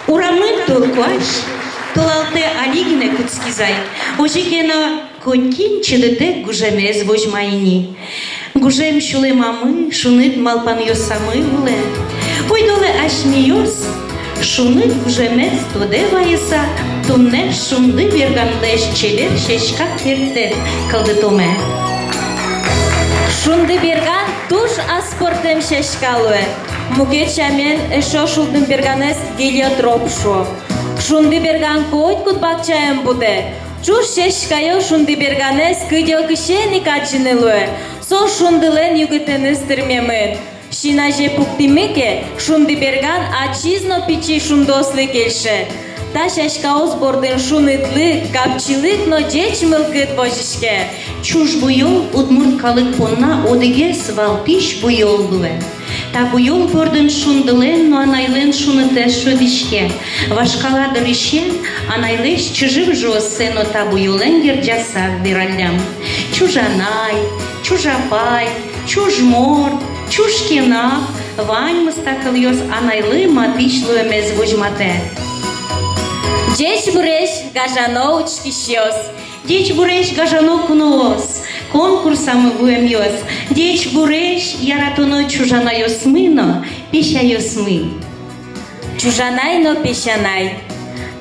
Урамын толкуаш, толалте алигне куцкизай, ожикено конькин чедете гужемез вожмайни. Гужем шуле мамы, шунит малпан йосамы уле. Ой доле ашмиос, шунит гужемез тоде вайса, тунне шунды бергандеш чевер шешкак вертет калдытоме. Шунды берган туш аспортем шешкалуе. Мукечамен эшо шулдым берганес гелиотроп шо. Шунды берган койт кут бакчаем буде. Чуш шешкайо шунды берганес кыдё кышени качынылуе. Со шундылен югытенес тырмемен. Шинаже пуктимеке шунды берган ачизно пичи шундослы келше. Та шешкаоз бордын шунытлык, капчылык, но жеч мылкыт божишке. Чуш буйол удмурткалык понна одыге свалтиш буйолдуе. Та буйол бордын шундылен, но анайлен шунытеш шодишке. Вашкаладыр ишен, анайлеш чыжык жосе, но та буйолен герджасак дыралям. Чужанай, чужапай, чужмор, чушкена, вань мыстакыл йос анайлы матичлуемез вожмате. Деч буреш гажано учкишьос. Деч буреш гажано куноос. Конкурсам вуемьос. Деч буреш яратоно чужана йосмыно, пища йосмы. Чужанайно пещанай.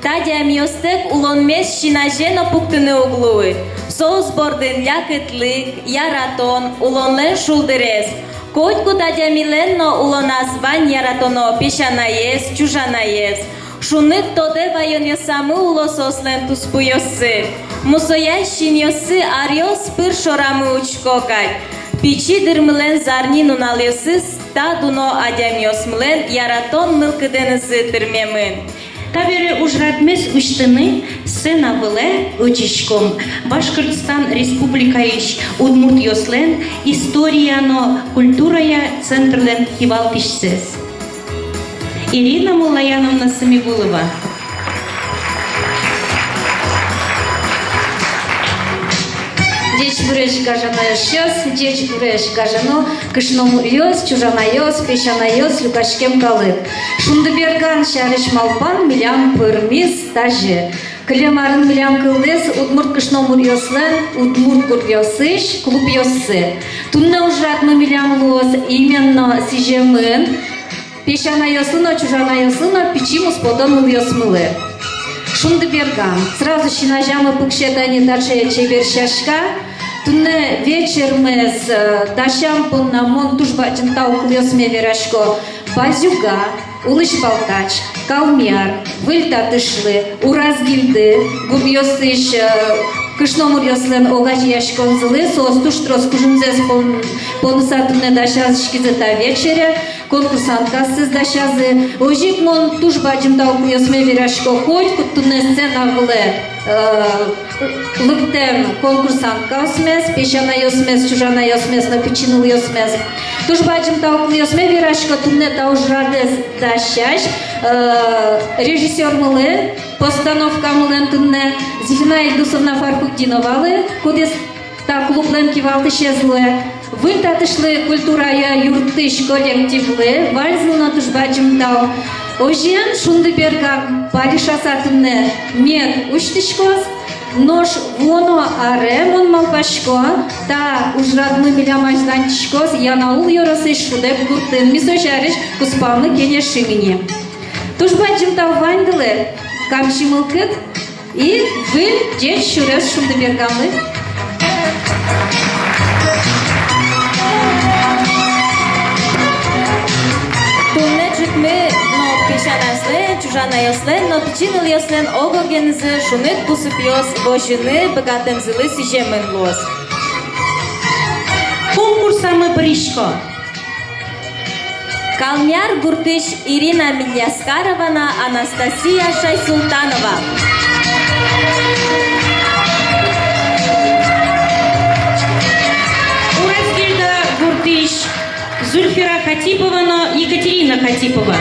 Тадям йостек улонмес шинажено пуктыны углуы. Соус бордын лякытлык, яратон, улонлен шулдырес. Котку тадямиленно улонас вань яратоно пещанаес, чужанаес. Шунык тоде вайон йосамы улосослен туспуйосы. Мусояй шин йосы арьос пыр шорамы учкокай. Пичи дырмылен зарнин уналйосыз, та дуно адям йосмылен яратон мылкыденысы тырмемын. Табере ужратмес уштыны сцена выле учишком. Башкортостан республикаиш удмурт йослен историяно культурая центрлен хивалтишсез. Ирина Мулаяновна Самигулова. Деч буреш гажано йос, деч буреш гажано кышном йос, чужана йос, пещана йос, люкашкем калык. Шунды берган шарыш малпан милям пырмис тажы. Клемарын милям кылдес, удмурт кышном йослен, удмурт гурт йосыш, клуб йосы. Тунна ужратмы милям лос именно сижемын, пещана йосыно, чужана йосыно, пичимус подон йосмылы. Шунды берган. Сразу шинажамы пукшетани даче чебер шашка. Туне вечер мы с дашам пунна мон тужбачын таук лёсме верашко. Базюга, улыш болтач, калмяр, выльта тышлы, уразгилды, губьёсыш кышномур йослен огаж яшкон злы, состуш трос кужумзес понуса туне дашазышкизы та вечере. Конкурсантка сыз дашазы. Ожик мон тужбачым таук лёсме верашко хоть кут туне сцена вле. Лыктем конкурсантка осмес, пещана йосмес, чужана йосмес, на печину йосмес. Тужбачым таук лёсме верашко туне та ужрадес дашаш. Режиссер мылы, постановка мылен туне Зифина Ильдусовна Фархутдиновалы, кудес та клублен кивалты шезлы. Выльтатышлы культурая юртыш коллективлы, вальзлына тужбачым тау. Ожен шунды берган паришаса туне мед уштышкос, нож воно аре мон малпашко, та ужрадмы милямажданчишкос, янаул йоросыш шудеп гуртын мисожарыш куспалны кене шимине. Тужбачым тау вандылы, камшимылкыт, и выль деч шурес шунды берганлы. Туннеджикме, но пещанаслен, чужана йослен, но пичиныл йослен огогензы, шунет пусып йос, божины богатензылы сижемен лос. Конкурсамы бришко. Калмяр гуртыш Ирина Мильяскаровна, Анастасия Шайсултанова. Уразгильда гуртыш Зульфира Хатиповна, Екатерина Хатипова.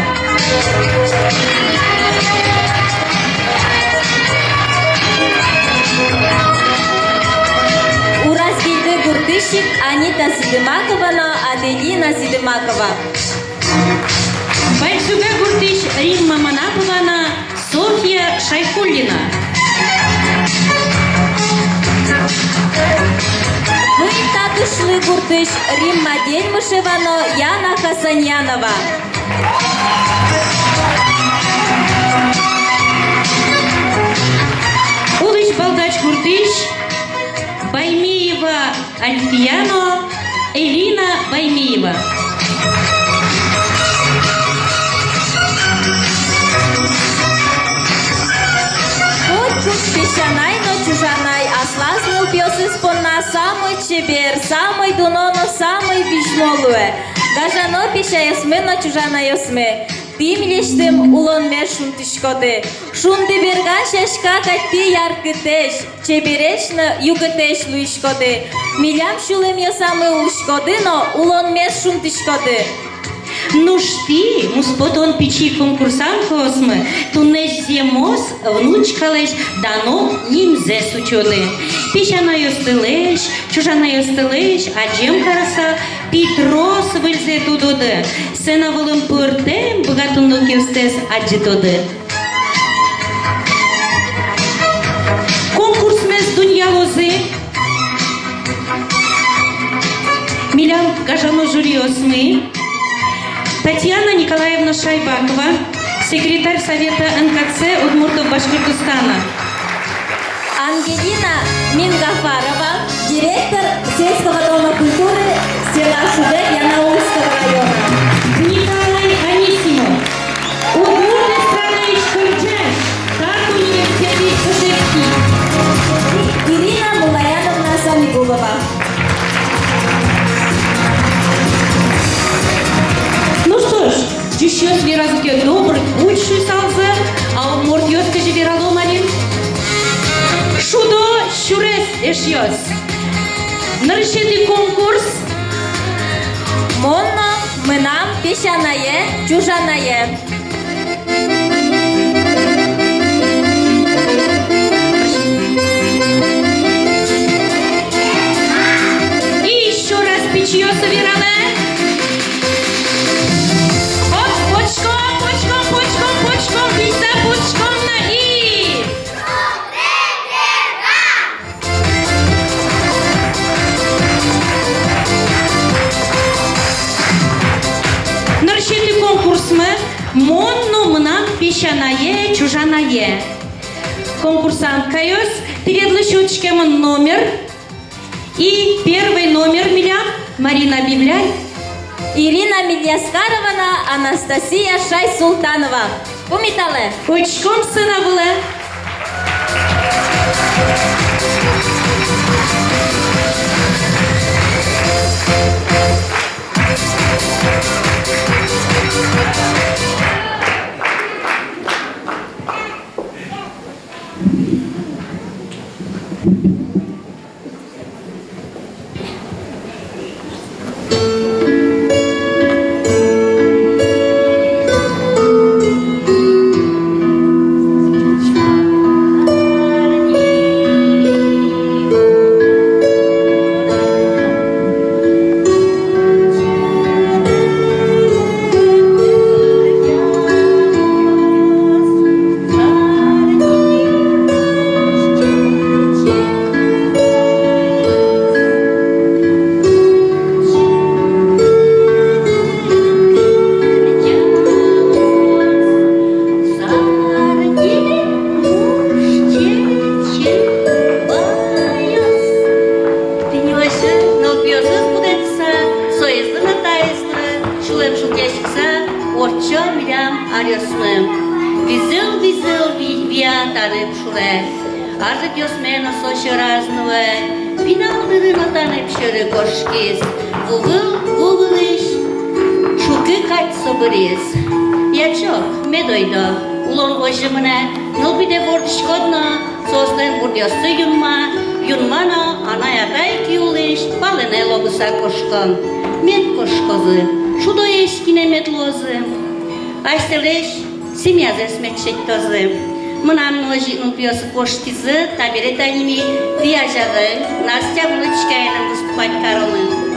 Болельщик Анита Зидымакова, Аделина Зидымакова. Бальшуга Гуртыш Римма Манапована, Софья Шайхуллина. Вы татушлы Гуртыш Римма Дельмышевано, Яна Хасаньянова. Улыш Балдач Гуртыш Баймиева Альфияно, Элина Баймиева. Песчанай, но чужанай, аслазныл пёсы спонна, самый чебер, самый дуноно, самый вишмолуэ. Гажано пеша ясме, но чужана ясме. Тим лештим улон мер шунтишкоды. Шунды берган шешка катти яркытеш, чеберешны югытеш луишкоды. Милям шулем ясамы ушкоды, но улон мер шунтишкоды. Ну шти, муспотон печи конкурсант осмы, тунеш земос, внучкалеш, дано нимзе сучоды. Печана йостылеш, чужана йостылеш, аджем караса, Петрос выльзе тудоды. Сена вылым пыртем, богатындок йостес аджитоды. Конкурс мез дуньялозы. Милям гажано жюри осмы. Татьяна Николаевна Шайбакова, секретарь Совета НКЦ Удмуртов Башкортостана. Ангелина Мингафарова, директор сельского дома культуры села Шудек Янаульского района. Николай Анисимов, Удмуртов Странович Кырджеш, Тарт университет Шудекский. Ирина Мулаяновна Самигулова. Ну что ж, еще свиразуке добрый, лучший салзе, а у мордёска же вероломали. Шудо щурес эшьёс. Нарышети конкурс. Монно, мынам, песчанае, чужанае. И еще раз печьё собирала. Почком, пизда почком на и. Нарушили конкурс мы Монну мнам песчанае, чужанае. Конкурсант Кайос, перед щучкем номер. И первый номер меня Марина Библянь. Ирина Мильяскаровна, Анастасия Шайсултанова. Помитале. Почком сына было. Аже дьосмено сочи разнове, пиналдыры натане пшеры кошкис, вувылыш, шуки кать собырис. Ячок, медойдо, улон ожимыне, нылбиде бордышкодно, сослен бурдьосы юнмана, анаyaтай киулыш, палене лобыса кошкан. Мен кошкозы, шудо ешкине метлозы, айстелеш, семьязес метшеттозы. Мынан ножи пьёсы коштизы, табирет аними виажагы, Настя Блычкайна выступать коромы.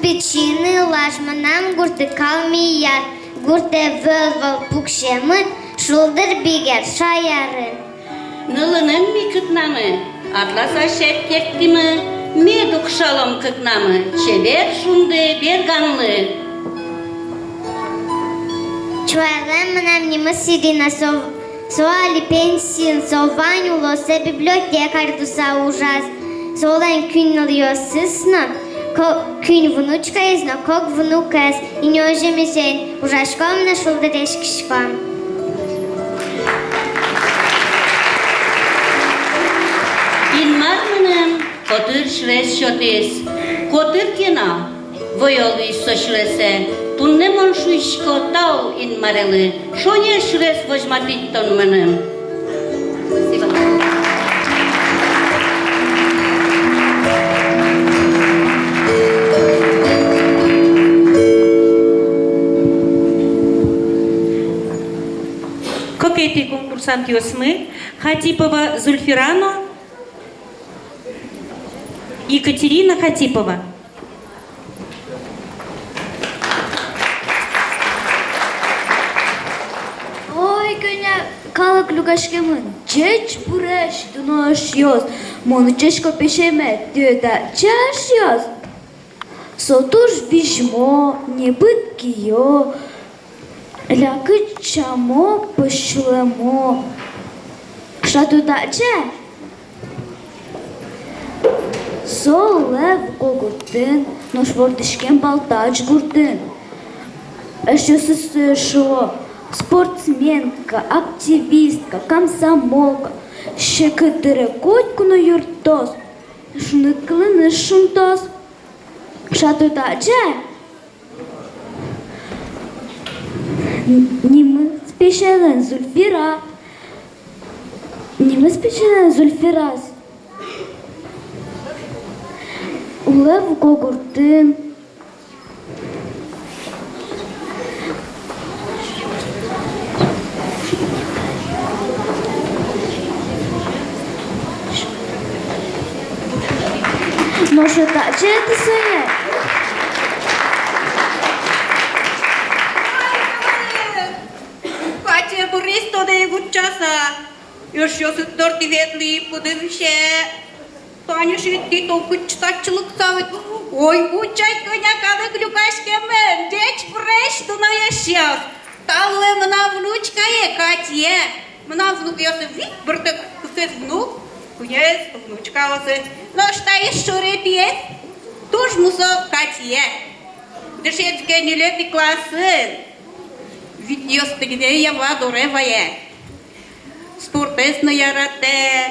Печины лажманам гурты калмияр, гурте выл пукшемы, шулдыр бигер шаяры. Нылының ми кытнамы, атласа шәттектімі, медук шалом кытнамы, чебер шунды берганлы. Чуэлем нам не сирина соали пенсин, сованю лосе библиотекарь дуса ужас, солен күн льосысно, Күн внучка есть, но как внука есть, и не уже мисень, ужашком нашел дрешкишком. Инмар мынам котыр шрес шотес, котыр кена, воёлы сошлесе, тунне моншуишко тау инмарелы, шоне шрес возьматит тон мынам. Эти конкурсанты осьмы Хатипова Зульфирано, Екатерина Хатипова. Ой, коня, калак люкашкемын, чеч буреш, дунош йоз, мону чешко пешеме, дюда чаш йоз. Сотуш вижмо, не быт кио, Ляки чамо пошлемо. Шатудаче? Солев когуртин, нош вортишкен балтач гуртин. Що шо? Спортсменка, активістка, комсомолка. Ще кидере котку на юртос. Шуникли не шунтос. Шатудаче? Ними спешелен Зульфира. Ними спешелен Зульфирас. Улев когуртин. Може, та чи це своє? Катя Борис то не гучаса. Još se torti vedli podivše. Tanja šiti to kučtačluk savit. Ой, учай коня kada клюкашке мен. Деч преш то на ящас. Тале мна внучка є Катя. Мна внук я се вік бертек ксес внук. Куєс внучка осе. Ну šta je šuret je? Туж мусо Катя. Дешецьке нелети класи. Від йостигне вадореває. Спортесна ярате,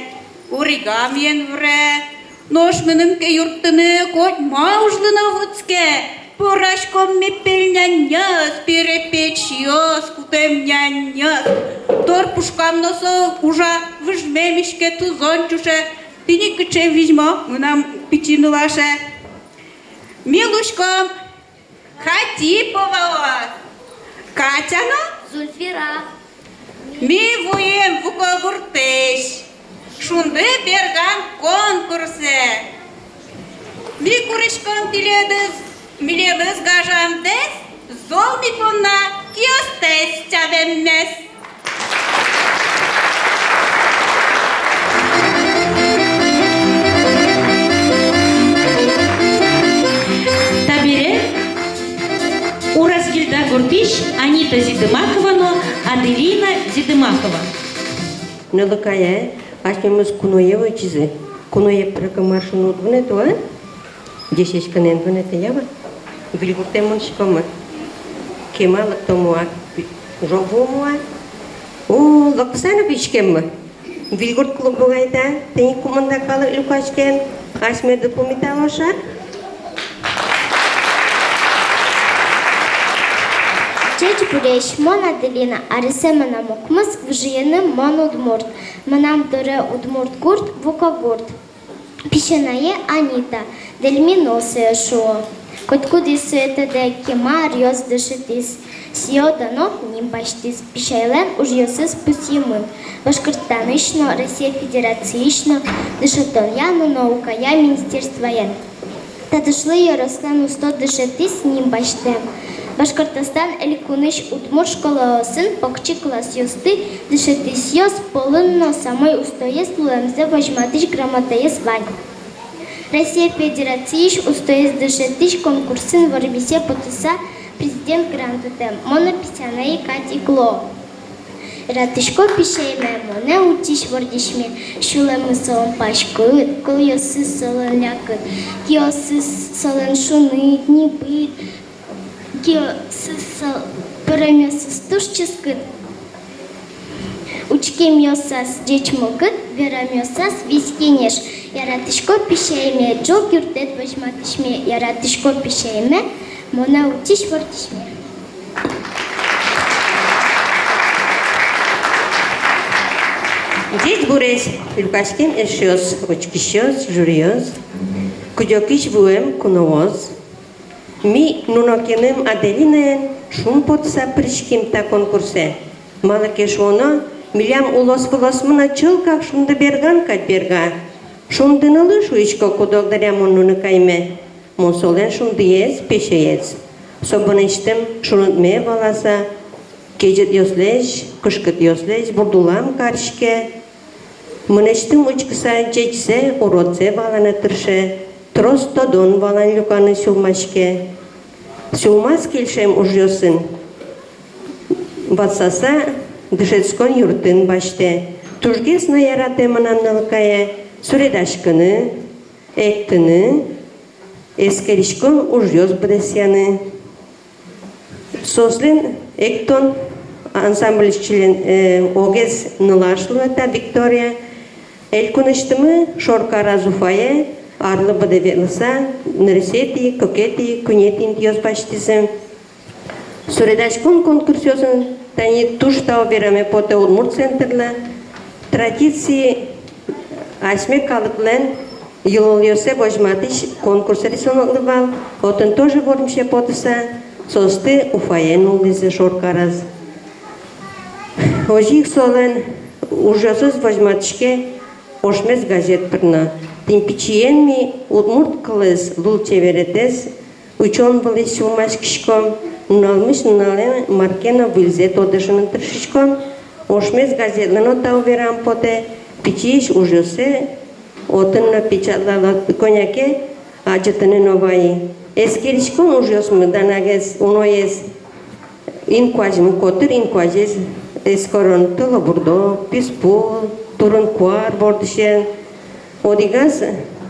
оригамієн вре, нож менемке юртине, коть маужлина вуцьке, порашком ми пильняняс, перепечьос, кутемняняс, торпушкам носо ужа вижмемішке тузончуше, пінікиче візьмо, нам печінилаше. Мілушком, Хатіпова, Катяна? Зульфира. Ми воєм в когуртеш. Шунди берган конкурсе. Ми куришком міледес гажам дес, зол ми пона кіостес чавемнес. Табире Уразгильда Гурпич, Анита Зидымакова, Аделина Зидымакова. Нелакая, ашмемыз куноева чизе. Куноев прека маршрут внето, а? Десечканен внето ява. Вилгуртемон шкома. Кемалак томуа. Жовомуа. О, лаксана бичкемма. Вилгурт клубугайда, тени куманда кала люкашкен. Ашме допомиталоша. Чеч буреш, мона делина, арисе мана мокмыс, вжиеным мон удмурт. Манам доре удмурт гурт, вука гурт. Пишенае Анита, дельминосе шо. Коткуди суете де кема рьоз дышитис. Сиодано нимбаштис пишайлен уж йосыз пусимын. Башкортстанышно, Россия Федерациишно, дышатольяно наукая министерствоен. Татышлы Ярослан усто дышитис нимбаштем. Башкортостан элькуныш удмур школасын покчи класс йосты дышитис йос полынно самой устоес луэмзе вожматыш грамотаес вань. Россия Федерацииш устоес дышитиш конкурсын варбисе потуса президент грантутем моно писянаи Кати Гло. Ратышко пишейме моне утиш вордишме шулемы солон пашкыт, кыл йосыз солон лякыт, киосыз солон шуныт, нибыт, киосыз сол пырамёсыз тушчыскыт. Учкем йосас жечмогыт, верамёсас вискенеш. Яратышко пишейме, джок юртет вожматышме, яратышко пишейме, мона утиш вордишме. Здесь бурес, Лукашкин эшёс, очкишёс, журьёс, кудёкиш буэм куновоз. Ми нунокенем Аделинен шум потса пришким та конкурсе. Малакеш воно, милям улос-волос мына чылкак шумды берган кать берга. Шумдыны шуичко кудогдарям он нуныкайме. Монсолен шумдыез, пешеез. Собынычтым шунытме баласа, кежет йослеш, кышкыт йослеш, бурдулам каршке. Мынычтым учкыса чечсе, уродсе баланы тырше, трос тодон балан люканы сюлмашке. Сюлмас келшем уж йосын. Батсаса дышецкон юртын баште. Тужгес на ярате мынан нылкае, суредашкыны, эктыны, эскеришкон уж йоз бдесяны. Сослен эктон ансамбль член огез нылашлы это Виктория. Элькуныштымы шорка разуфае, арлы бдевелыса, нырсети, кокети, кунетин тьоз баштизем. Суредашкон конкурсёсын тани туштау бераме поте Удмурт центрлы. Традиции асме калыклен Юлёсе вожматыш конкурсы рисунок отын тоже вормше потыса, состы уфаен улызы шоркараз. Ожих солен ужасыз вожматышке ошмез газет пырна. Тимпичиен ми Удмурт кылыз лул чеверетес, учон былы сумаш кишком, налмыш нален маркена вылзе тодышынын тыршичком, ошмез газетлен отау верам поте, пичиш ужасе, отын печатлала коняке, ачытыны новаи. Эскеричкон ужасмы данагес уноес инкуажмы котыр, инкуажес эскорон тылы бурдо, писпул, турын куар бордышен, одигаз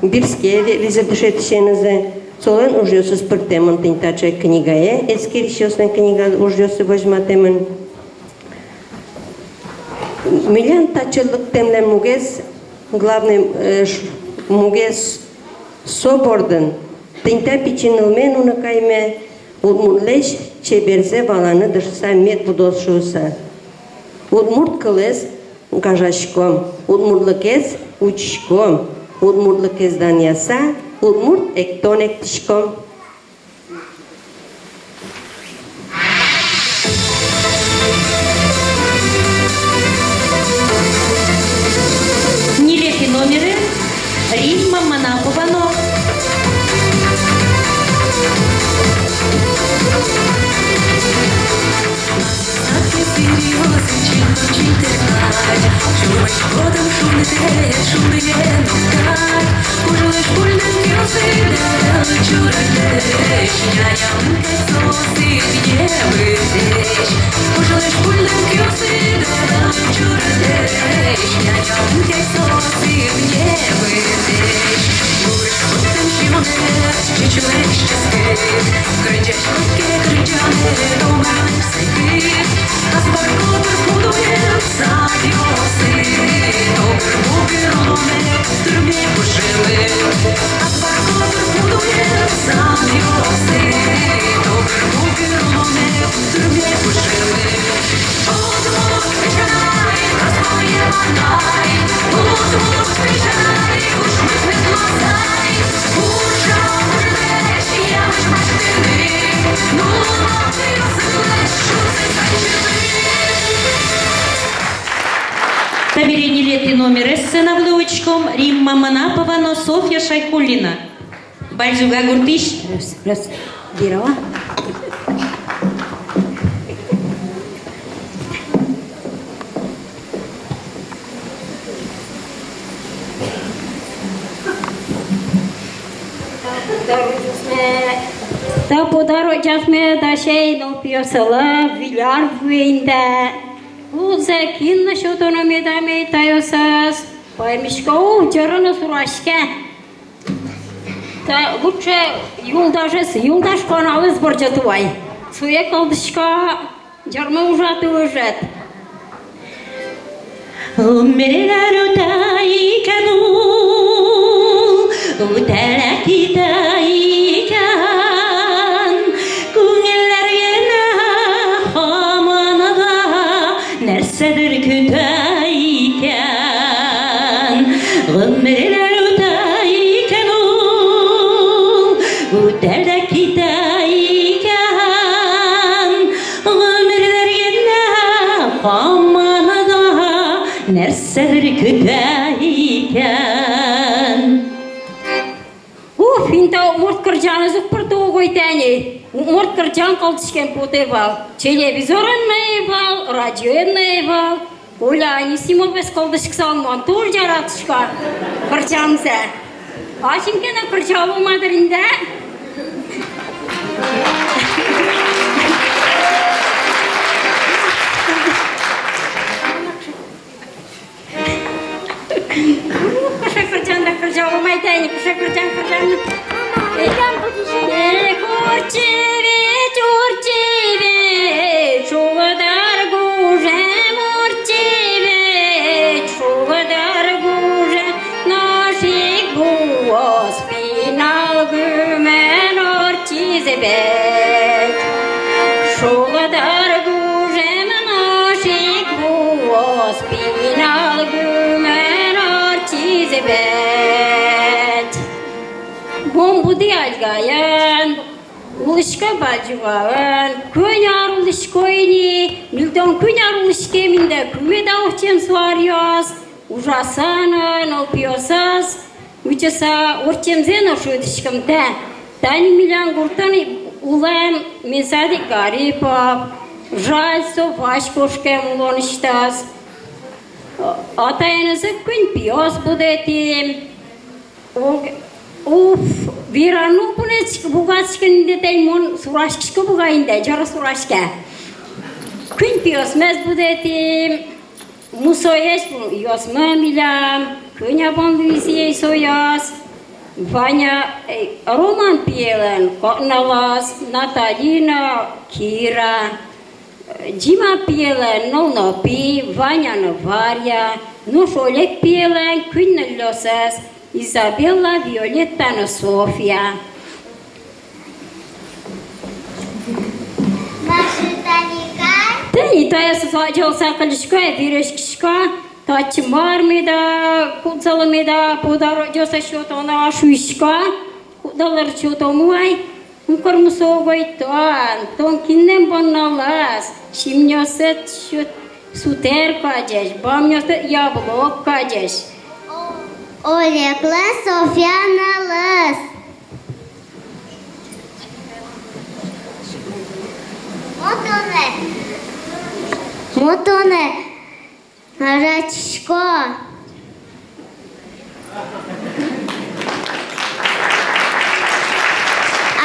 бирске визе дышетышенызы, солен ужасыз пыртемын тинтача книгае, эскеричёсна книга ужасы вожматемын. Милен тачылык темлен мугез, главный мугез собордын, тинта пичинылмен уныкайме, удмуртлеш чеберзе баланы дышса мет будошуса. Удмурт кылез гажашком, удмуртлыкез учишком, удмуртлыkezdan yasa, удмурт эктон эктишком. Нелепые номеры Римма Манапованов. Добрый Табірені лети номери сцена влучком Римма Манапова, но Софья Шайхуллина. Бальзуга Гуртиш. Раз, Дирова. Та подарочасме да шейно пьосала виляр винде. Узе кинна шотона медаме тайосас. Паймишкау жарана сурашке. Та лучше юлдаш каналы сборчатывай. Суе калдышка жарма ужаты выжет. Умерелар утайкану, уталакитайкан, күңелләргә хаманада нәрсәдер көтәйкән. Умерелар утайкану, уталакитайкан, күңелләргә хаманада нәрсәдер көтәйкән. Инта уморт кыржаны зук пырту гойтани. Уморт кыржан калтышкен потевал. Телевизорын наевал, радиоен наевал. Оля Анисимов без калдышк салман тур жаратышка. Кыржанзе. Ашимкена кыржалу мадринде. Кыша кыржанда кыржалу майтайни, кыша кыржан. Урчевич, шугадар гужем, урчевич, шугадар гужем, наших буос пинал гумен урчизебек. Шугадар гужем, наших буос пинал гумен урчизебек. Бомбуды алгаyan, улышка бажуган, көняр улышкойни, милдон көняр улышкеминде күмеда ухчен суарьяс, ужасанан алпиосас, учаса орчемзен ошудышкамда, тани милян гуртани улам месади гарипап, жаль софашкошкем улоныштас, атайнызы күн пиос будетим, Уф, вирану пунечка бугачкинде таймон сурашкишка бугаинде, жара сурашка. Күн пиос мез будетим, мусоеш йос мамилям, күн ябан визией сояс, Ваня Роман пиелен, Налас, Наталина, Кира, Дима пиелен, Нолнопи, Ваня Варя, Нушолек пиелен, күн налосас, Изабелла, Виолетта, Софья. Тени тая сазаджал сакалишка, вирешкишка, тачмар меда, куцала меда, подароджоса шотона шуишка, кудалар шотомуай, укормусовой тон киннем банналас, шимнёсет сутер кадеш, бамнёсет яблок кадеш. Олекла Софья Налас. Мотоне. Рачко.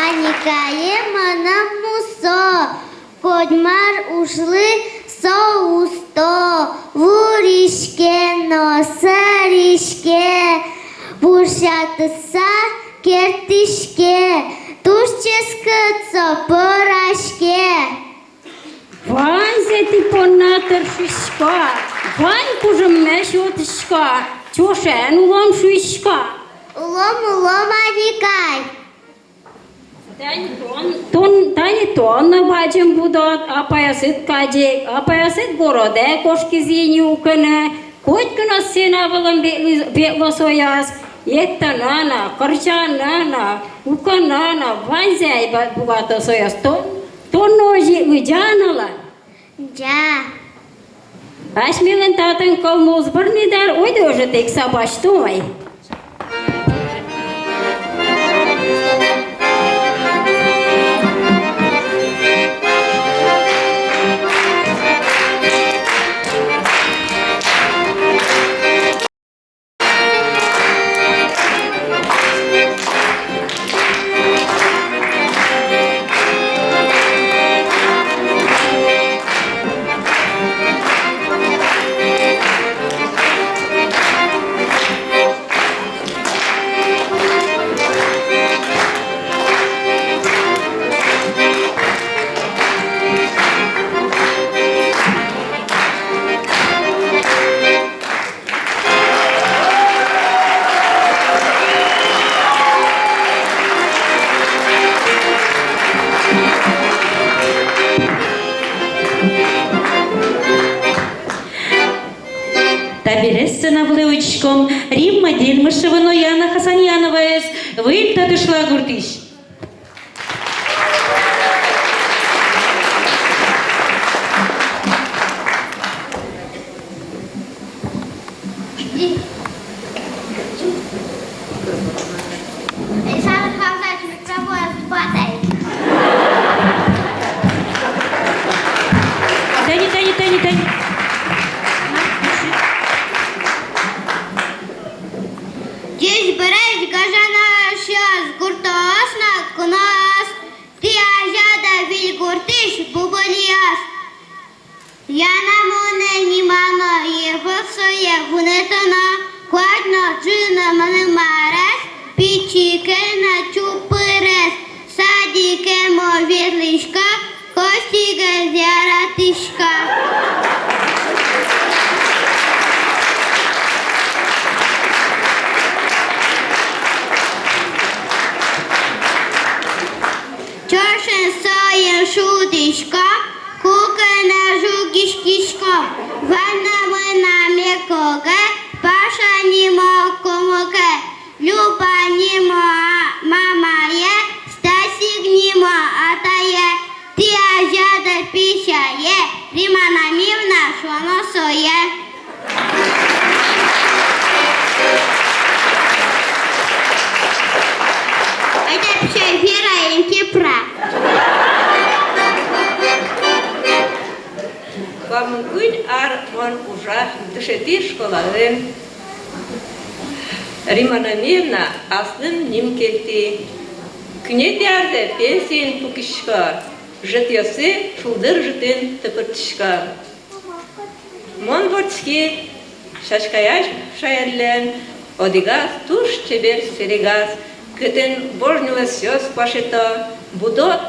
Аникае манам мусо. Кодьмар ушли соусто. Вуришке носаришке. Бушатыса кертишке. Тушче скыцо порашке. Вань зети понатыр шишка. Вань кужым мәш отышка. Чошен улам шишка. Улом аникай. Тани тонна бачым будат, апаясыт кадек, апаясыт городе кошки зени укыны, Koitkuna sena valam betlo soyas. Yetta nana, karcha nana, uka nana, vanzai bugato soyas. Tonnoji ujanala. Ja. Ашмилен татын колмоз бірнедар ойды уже тек сабашты ой. Табире сцена влеучком Римма Дельмышева, Яна Хасаньянова эс выль татышла гуртыш. Тани. Здесь берешь гажана сейчас гуртасна кунас, ты ажада виль гуртыш бубалияс. Я на моне нимано ехосоя гунетана, квадно джина манемарес, пичике на чупырес, садике мо верлишка, костиге зяратышка. Чашен саен шутишка, кукана жугишкишка, ванна вана мекоге, паша нимо комоге, люба нимо мамае, стасик нимо атае, ты ажада пищае, римана мивна шоносое. Это все вера и кипра. Вам gün armon ужа дышети школален. Римана Мирна аслын ним келти. Кнетярде пенсиен пукишка. Житьосы шулдыр житен тыпыртышка. Монбордский шашкаяш шаярлен. Одигас туш чебер серегас. Кытен божнюла сёс пашета. Будот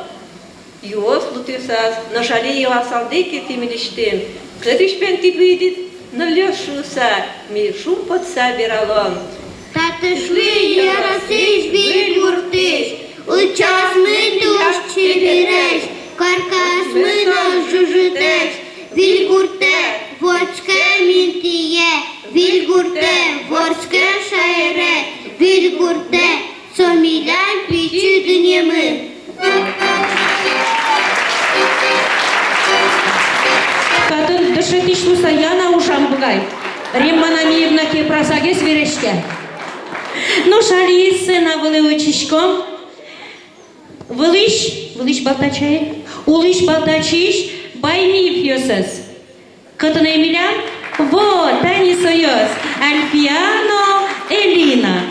юос лутюсас. Ношали юасалдеки тимилиштем. Кытышпен типидит нулёшуса. Ми шум подса биралон. Татышли ярасыш бил гуртыш, учас мы душ чебереш, каркас мы нож жужетеш, вил гурте, ворчке минтие, вил гурте, ворчке шайре, вил гурте, сомилян пичи днемы. Катын дышетишлуса Яна ушам бугай. Риммана Миевна кепрасаге сверешке. Ну, шали сына влеучишком. Вылыш балтачай. Улыш балтачиш. Баймив йосес. Катын Эмилян. Вот, Тани соёс. Альфиано Элина.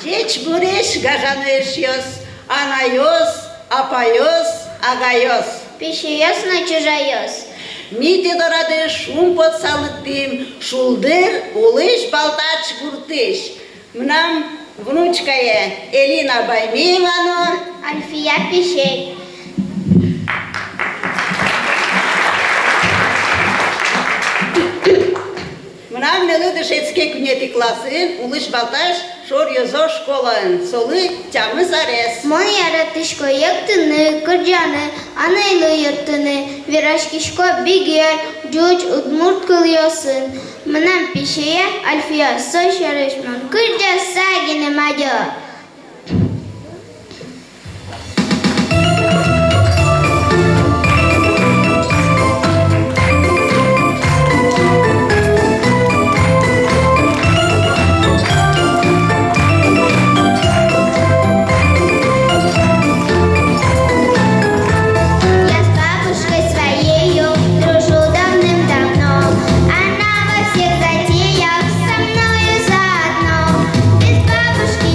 Деч буреш гажанеш йос, анайос, апайос, агайос. Пищеёс на чужаёс. Мите дораде шум подсалыктым, шулдыр улыш балтач гуртыш. Мнам внучкае Элина Баймиевна, Альфия Пищей. мнам мелы дышецке күнети классын, улыш балташ шор йозо школын, солы тямы зарес. Мон яратышко яктыны, кырджаны, анайлы йыртыны, вирашкишко бигер, жуч удмурт кылыёсын. Менем пишeye Альфия Сошарышман. Кырджа сагине мадё. Я с бабушкой своею дружу давным-давно. Она во всех затеях со мною заодно. Без бабушки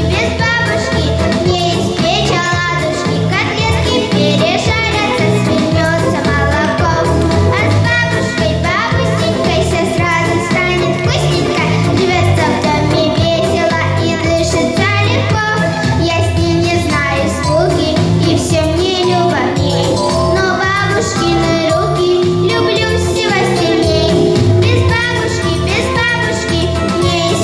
мне испечь оладушки, котлетки пережарятся, свернется молоко. А с бабусенькой все сразу станет вкусненько, живется в доме весело и дышится легко. Я с ним не знаю скуки, и все мне любовней. Но бабушкины руки люблю всего сильней. Без бабушки мне испечь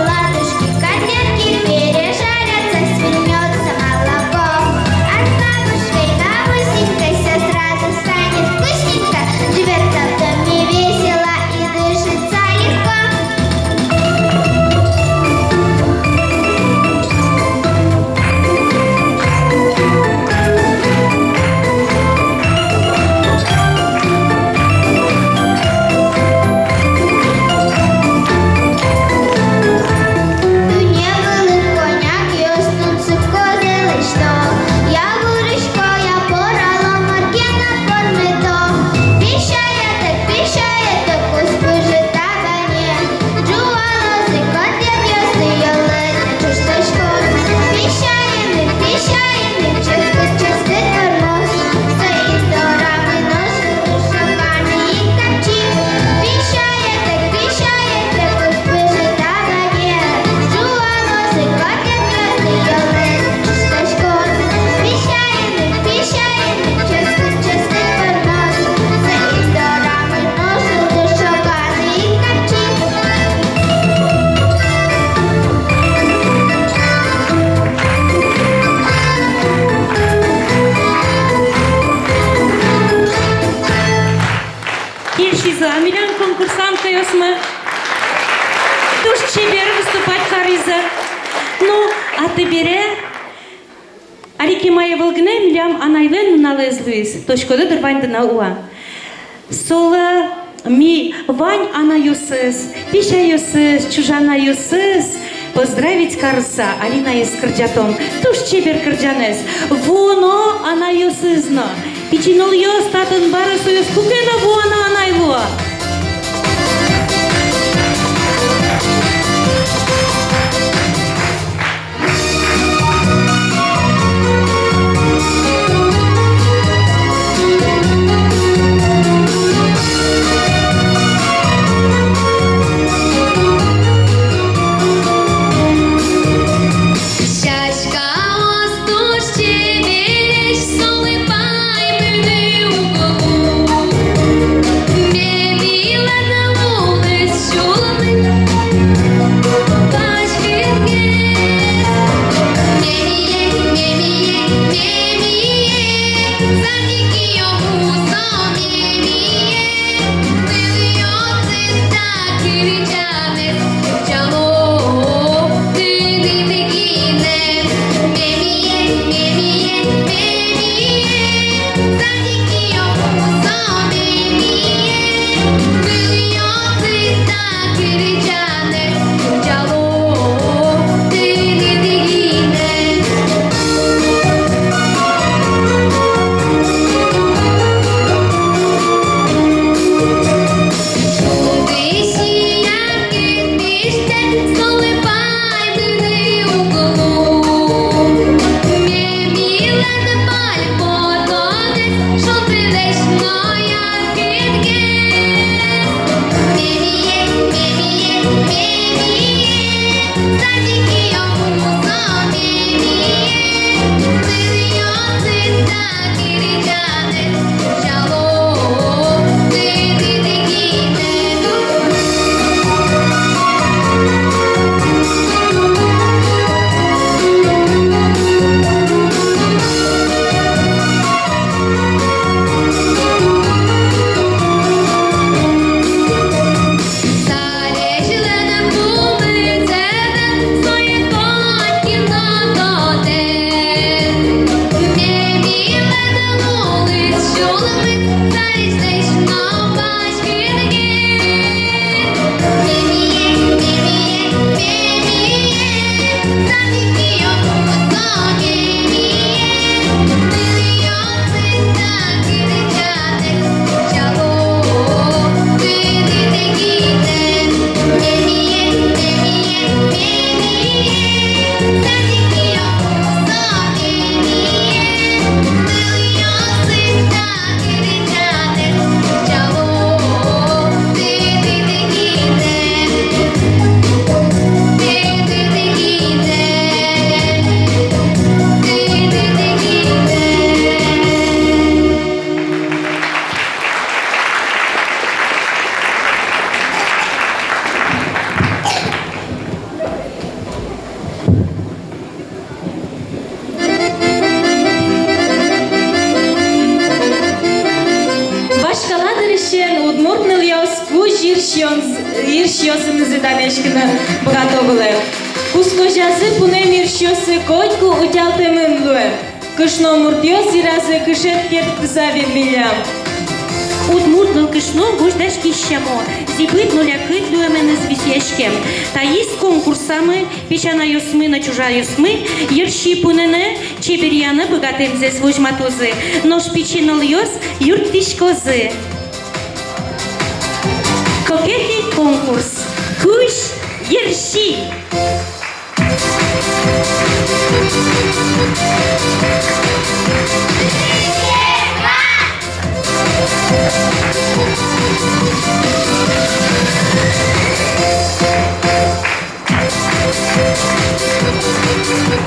ладушки, котлетки пережарятся, свернется молоко. А с бабусенькой все сразу станет вкусненько, живется в доме весело и дышится легко. Тут не були коняк, і оснуться козили, що я бурочко, я порала Маркіна подмето. Піщає так ось пожита бані. Джувало зи котлет йоси, йолет на чушточко. Піщає не, чисти тормоз. Стоїть дорами ножи, душоками і капчі. Піщає так ось пожита бані. Джувало зи котлет йоси, йолет на чушточко. Піщає не, чисти тормоз. Стоїть дорами ножи, душоками і капчі. Перший за Милян конкурсантка ясмы. Туж чебер выступать Хариза. Ну, а ты бере? Арики моя волгне Милям анайлен налезлуис. Точкода дырванды на уа. Сола ми вань ана юсыс, пиша юсыс, чужана юсыс. Поздравить Карса, Алина из Кырджатом. Туж чебер Кырджанес. Воно ана юсызно. Пичинол йос татын барысу йос кукена воно анайлуа. Щачка оздуж чебереш, солипай мене у голову. иршиосымызы дамешкіні бұғатоғылы. Кускожазы пунем иршиосы койку утялтымынлы. Кышно мурдиос иразы кышет керттіза вервилям. Удмуртнул кышно гождаш кищамо. Зибыт нуля кыт дуэмены с висяшкем. Та есть конкурсамы, печана юсмы на чужа юсмы, ерши пунене, чеберьяны богатымзе свожматозы, нож печинал йос, юртишкозы. Кокетный конкурс. Куш ерши.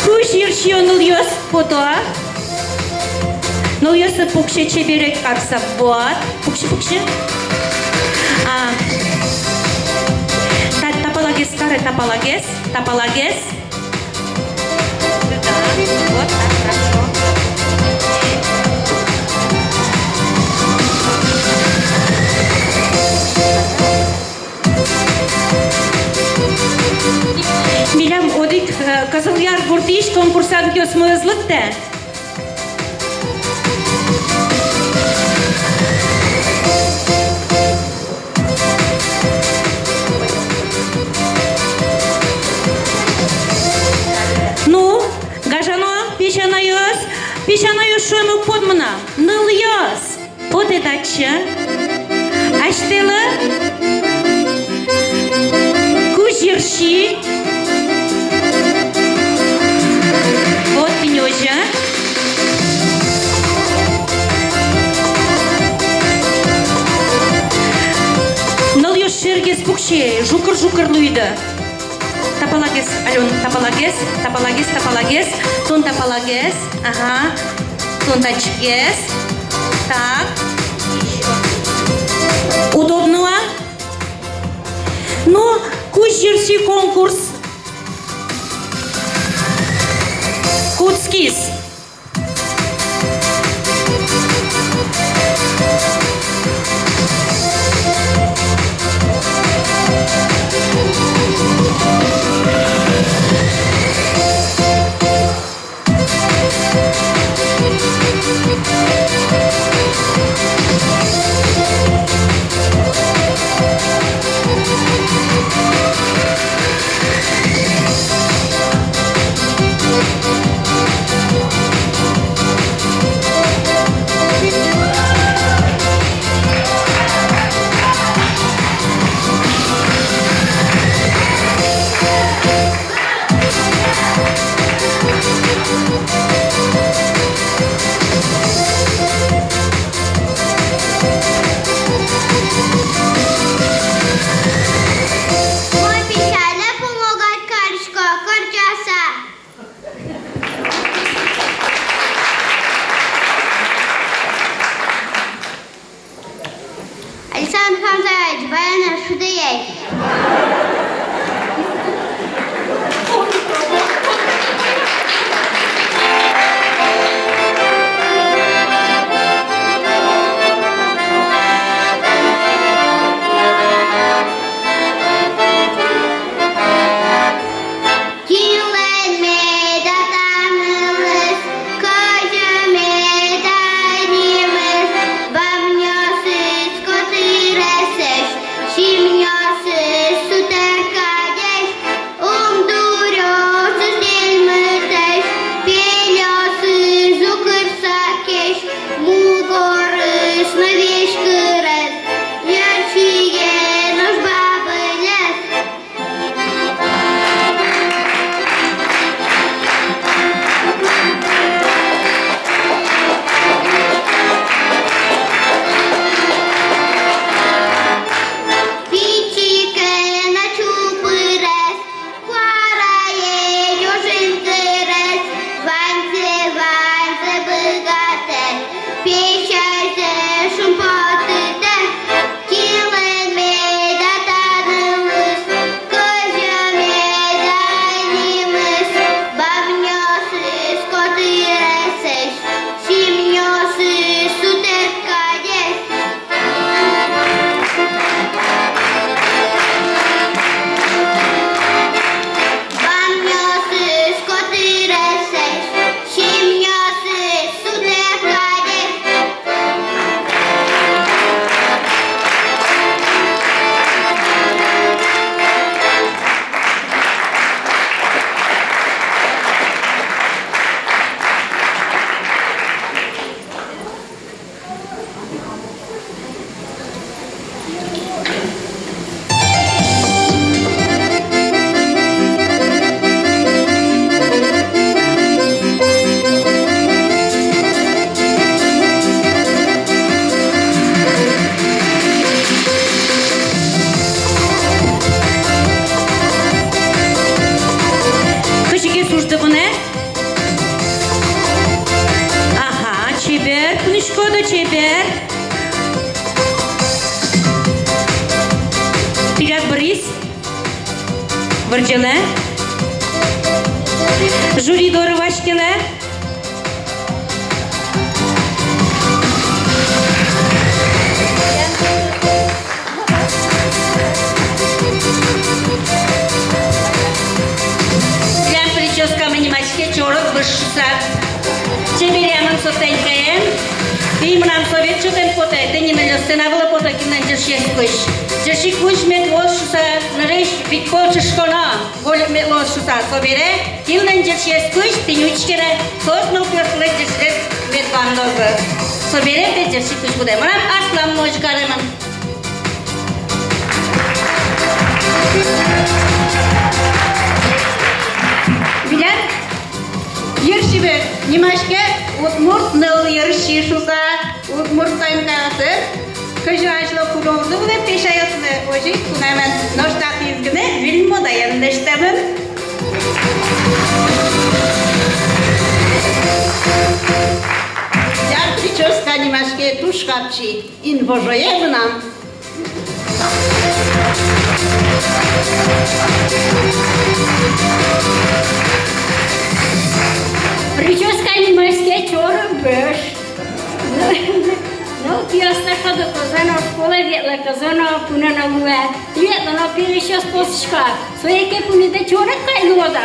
Kuş yarışıyor nılıyoruz fotoğa. Nılıyorsa pukşe çevirerek arsa boğat. Pukşe. Tapalages kare tapalages. Да, вот так, хорошо. Билям одик Кызылъяр буртиш конкурсан көсмözлükte. Ну, гажано, пешанайыз шоймuk подмына, нылйыз. Вот это че? Аштелы? Кужерши. Вот пенёжа. Нылйыз шергес пукше, жукыр луйды. Тапалагес, Ален, тапалагес, тон тапалагес, ага, тон тачгес, так, еще. Удобно? Ну, кузерси конкурс. Куцкис. Теперь вперед, Борис. Вырджеле. Жюри Дорвашкеле. Bilen прическами немашке чорок вышса. Чеберямын сотенькаем. Имнам совет чутен поте. Ты не налёстенавала поте кинен джершес куш. Джерши куш мет лошуса. Нареш викол чешкона. Воль мет лошуса. Собере. Кинен джершес куш. Тинючкере. Соснул пёслек джершес мет ванлога. Собере бет джерши куш буде. Манам аслам ночкареман. Bilen yarışı Nimaşke Udmurt nıl yarışı şusa Udmurt sayınkası Kıжачлы кудовду ve peşayasını Ojı kunamen noştak izgine Vilmo da yanındıştamın Як прическа Nimaşke tuş kapçı In vojoje nam Прическа немецкая черный бэш. Ну, ясно, что до казана в школе ветла казана пуна на муэ. Ветла на перещас посшка. Свои кепуни да черный кайгода.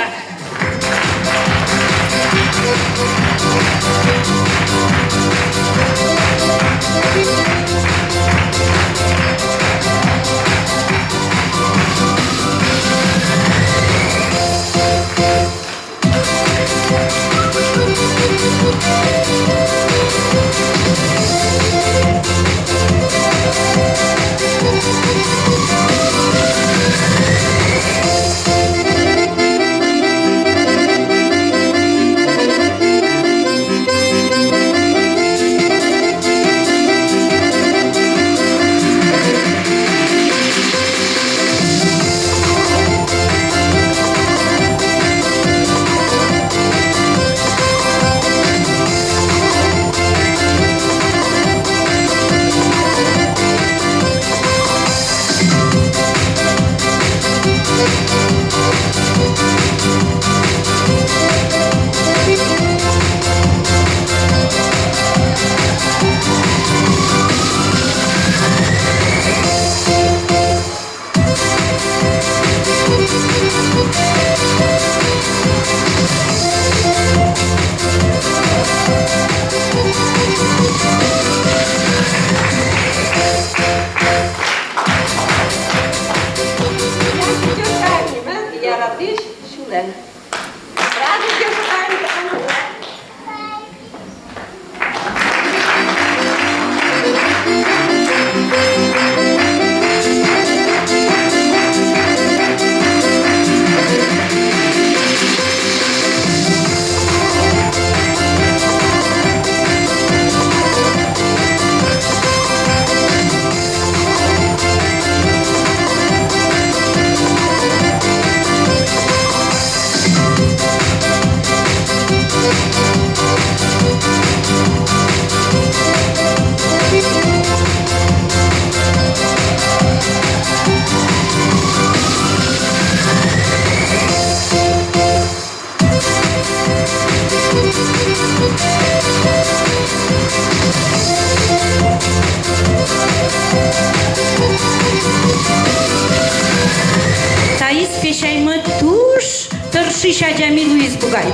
Peşayımı tuş, tırşışa Cami Luis Бугай.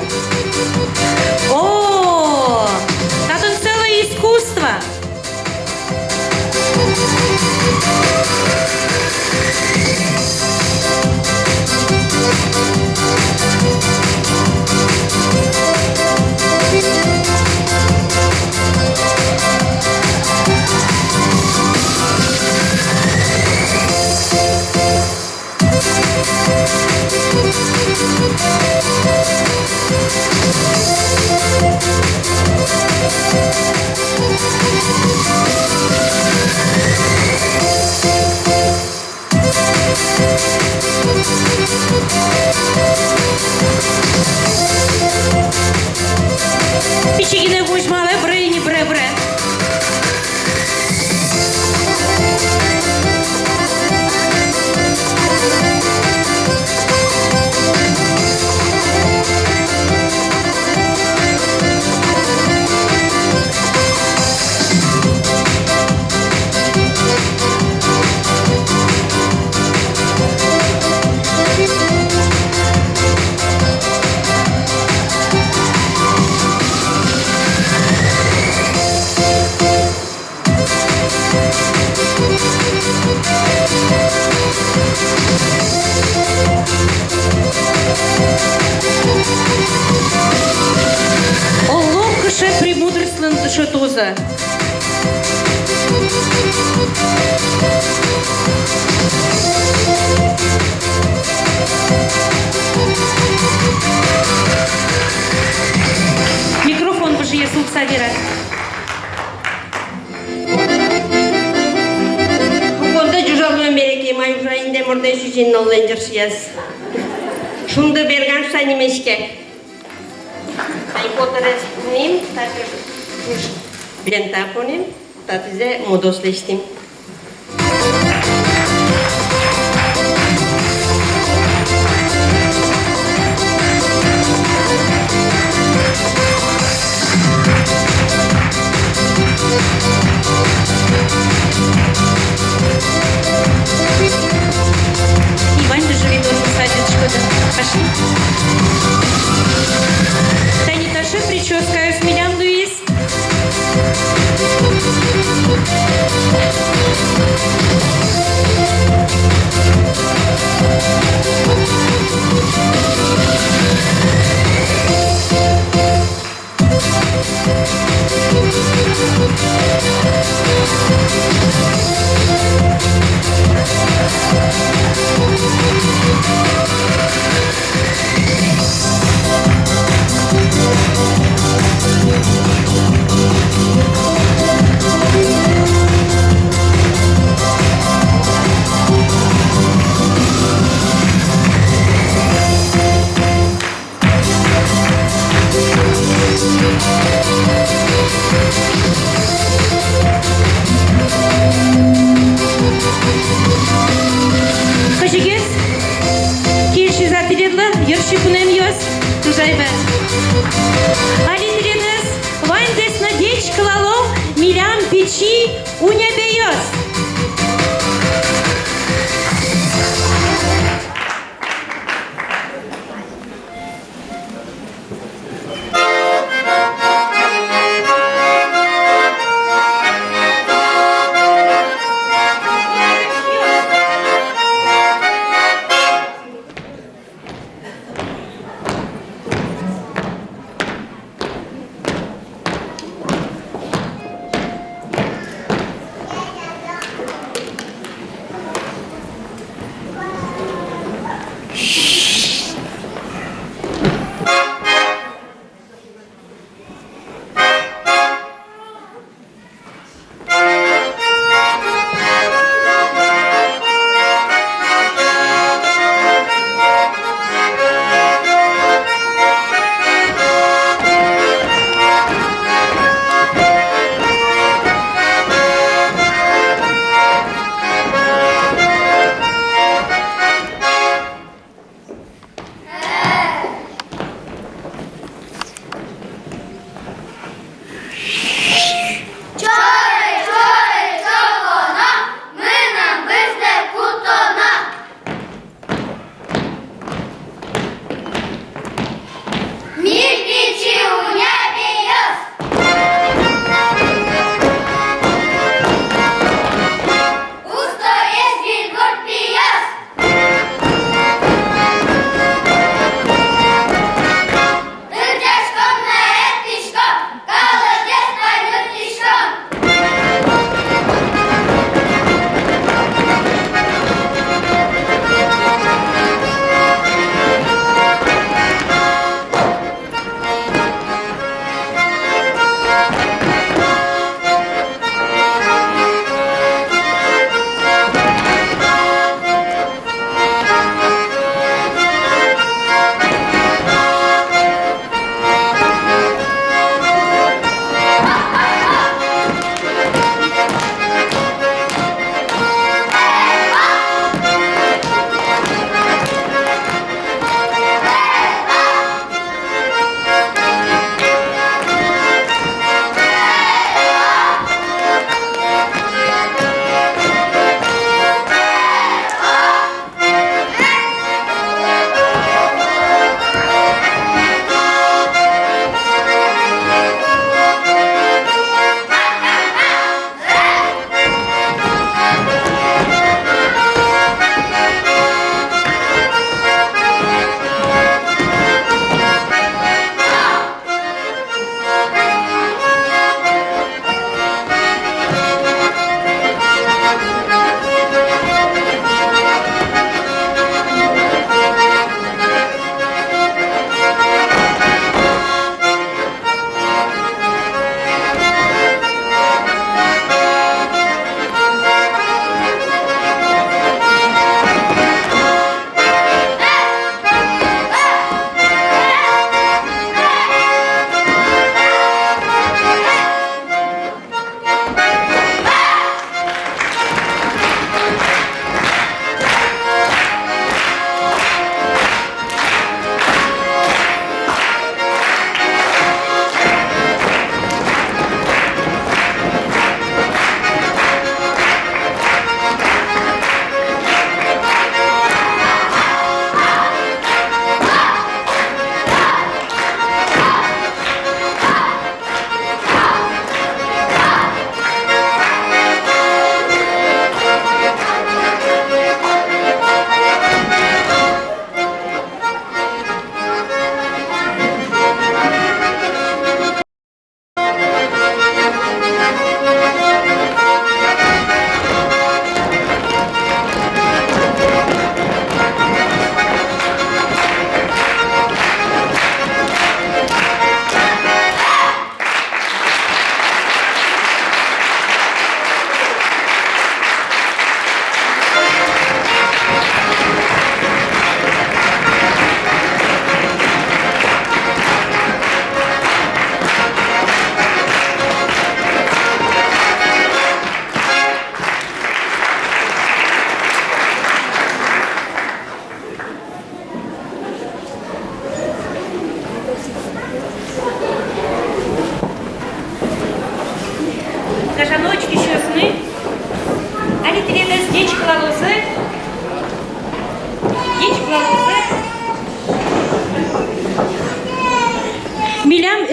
О, это целое искусство. Муза. Микрофон боже, если савира. Буконда жужалуын береке, майужа инде морден шүшен ноллен жүрсияз. Шунды берген шанимешке. Айпотерес ним, також лента поним, татизе модослештим. Иван живет в садичку, да. Пошли. Таниташа, прическа с Милян Луис. Кожигес, кирши затиредлы, ерши пунем йос, тужайбы. Алинренес, вандес на деч клало, милям печи, унябе йос.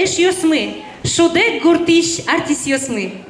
эш йосмы. Шудек гуртиш артис йосмы.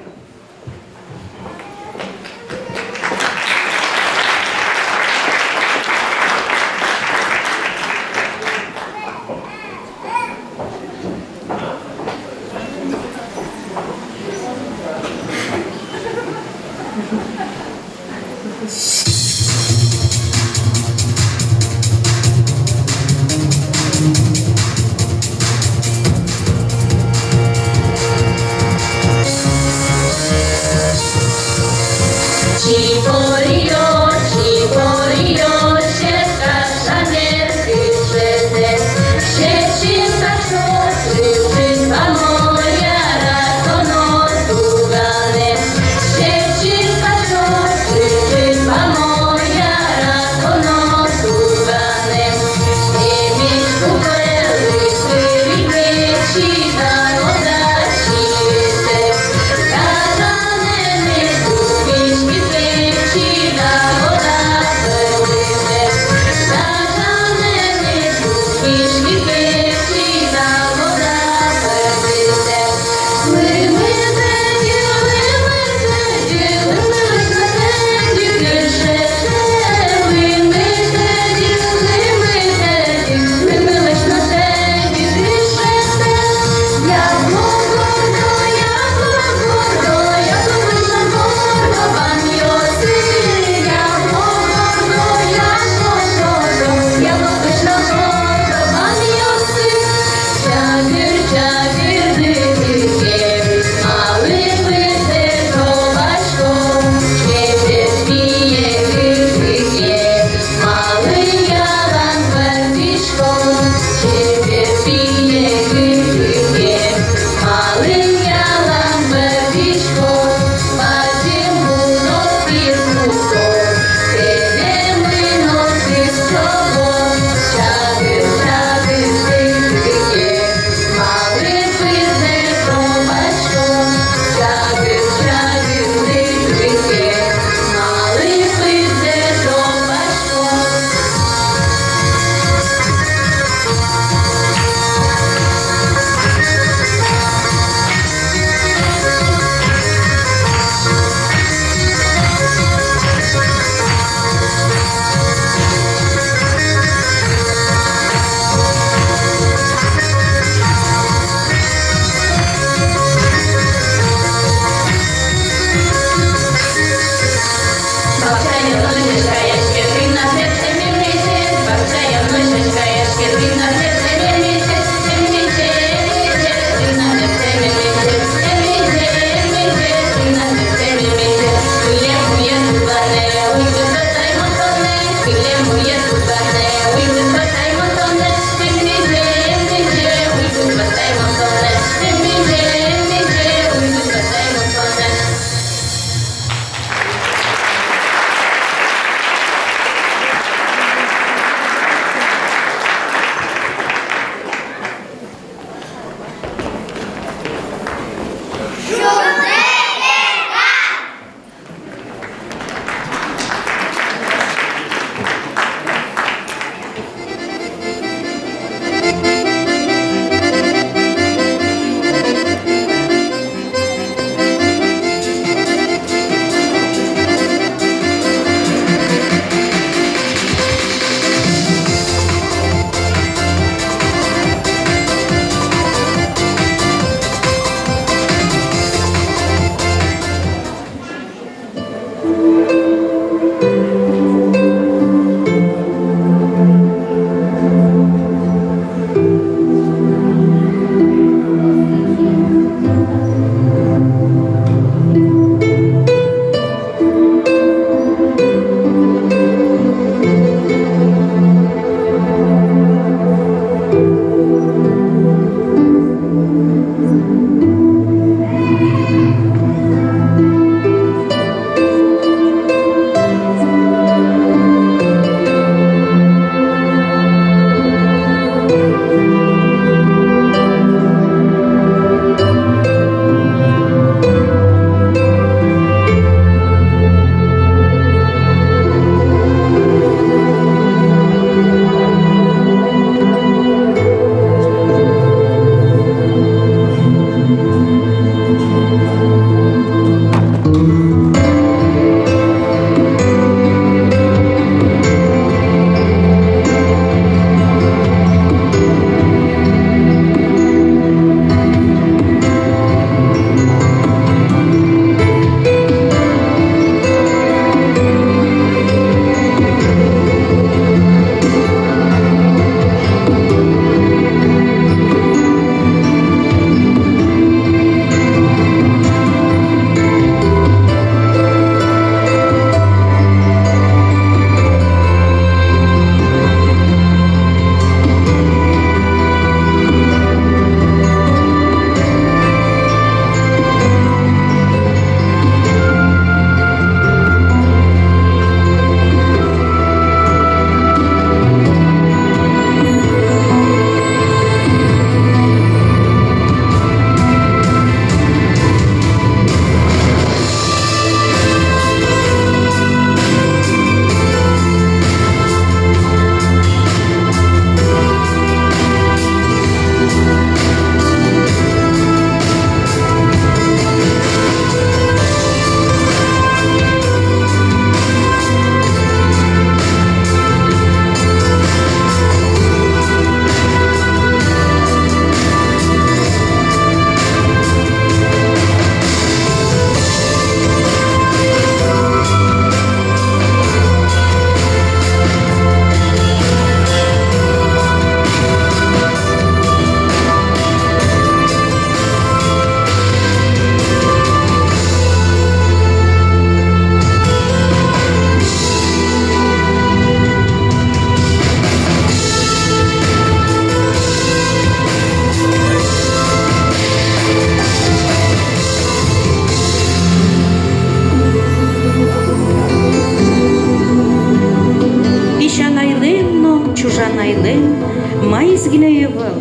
Майыз гинеевыл,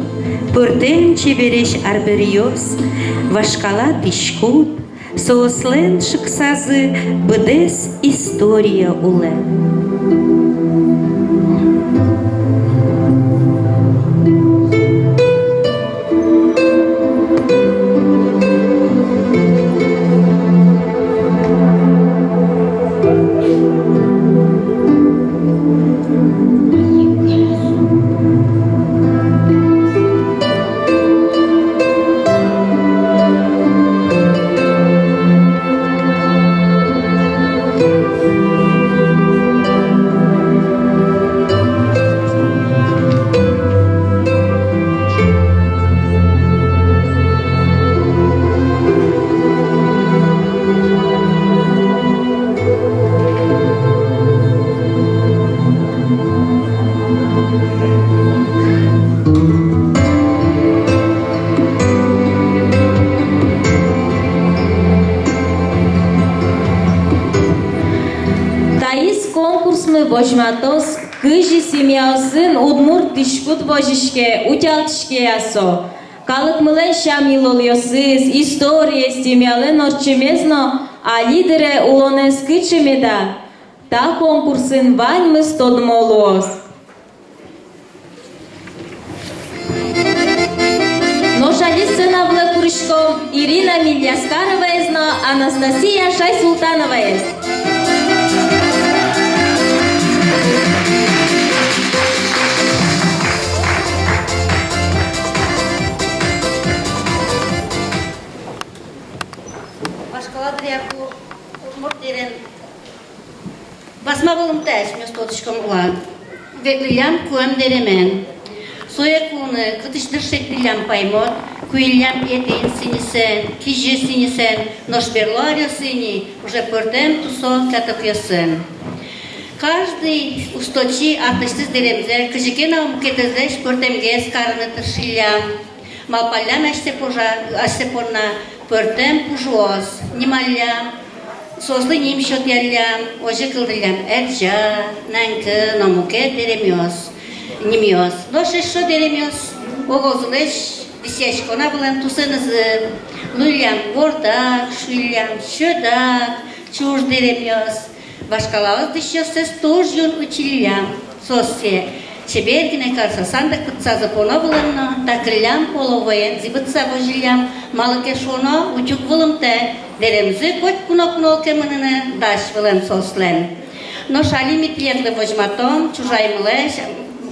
пыртен чебереш арбериос, вашкала тишкут, соослен шыксазы, быдес история уле. Божматос кыжи семьясын удмурт тишкут божишке, утялтишке ясо. Калык мылен шамил oluyorsiz, история семьялен орчемезно, а лидере улонес кычемеда. Та конкурсын ваньмыз тодмолуос. Ношали сына вле курышком Ирина Мильяскарова эзно, Анастасия Шайсултанова эз. Basma bulum ters mestotuşkom ulan. Veklilям kuem deremen. Soya kunu kıtıştır şeklilyam paymot. Kuilyam etin sinisen, kije sinisen, ношберларя сини, уже портем тусо катакьясын. Каждый усточи атыштыз деремзе, кыжыкена умкетезеш портемгез карыны тыршилям. Малпалям аштепорна портем пужуоз, нималям. Sözlü nimşot yerlem, oje kıldırlem, erca, nankı, namuke deremiyoruz, nimiyoruz. Doşe şu deremiyoruz, oğuzleş, disyeşkona bulan tusanızı, lulyam, vordak, şulyam, şödak, çuğur deremiyoruz. Başkalarız dışıyorsuz, tuğjun uçilyam, sosye. Çebergine karşı sandık kıtsa zapona bulanına, takılyam, polovoyen, zibıtsa bojilyam, malıke şona, uçuk bulumte, deremzi koç kunok kemenine daş velen soslen. No şali mitliyetle vojmatom, çужаймылеш,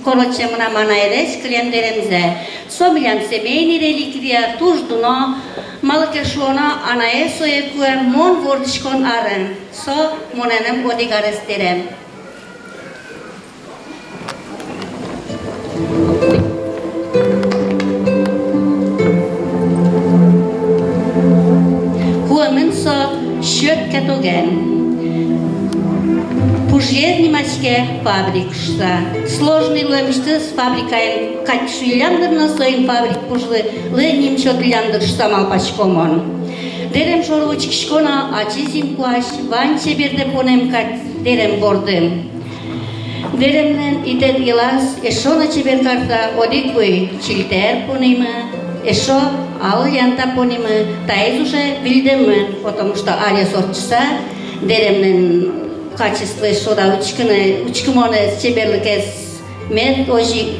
короче мына манайреш клен deremze. Sobilyam semeyni relikvia tužduno, malıke şona anaye soyekue mon vordişkon aren. So monenem odigares derem. Huamenso şök katogen. Пужьер немачке фабрикшса. Сложный лемшты с фабрикаем качшилямдырна соин фабрик пужлы лы немчотлямдыршса малпачкомон. Дерем шорвучкишкона ачи зимкуаш, ванче берде понем кать дерем бордым. Деремнен итет илас, эшона чебер карта одиквый чилтер понемы, эшо ал янта понемы, таиз уже билдемын, потому что аля сортчыса, деремнен качество эшода учкымоны чеберликес мен ожи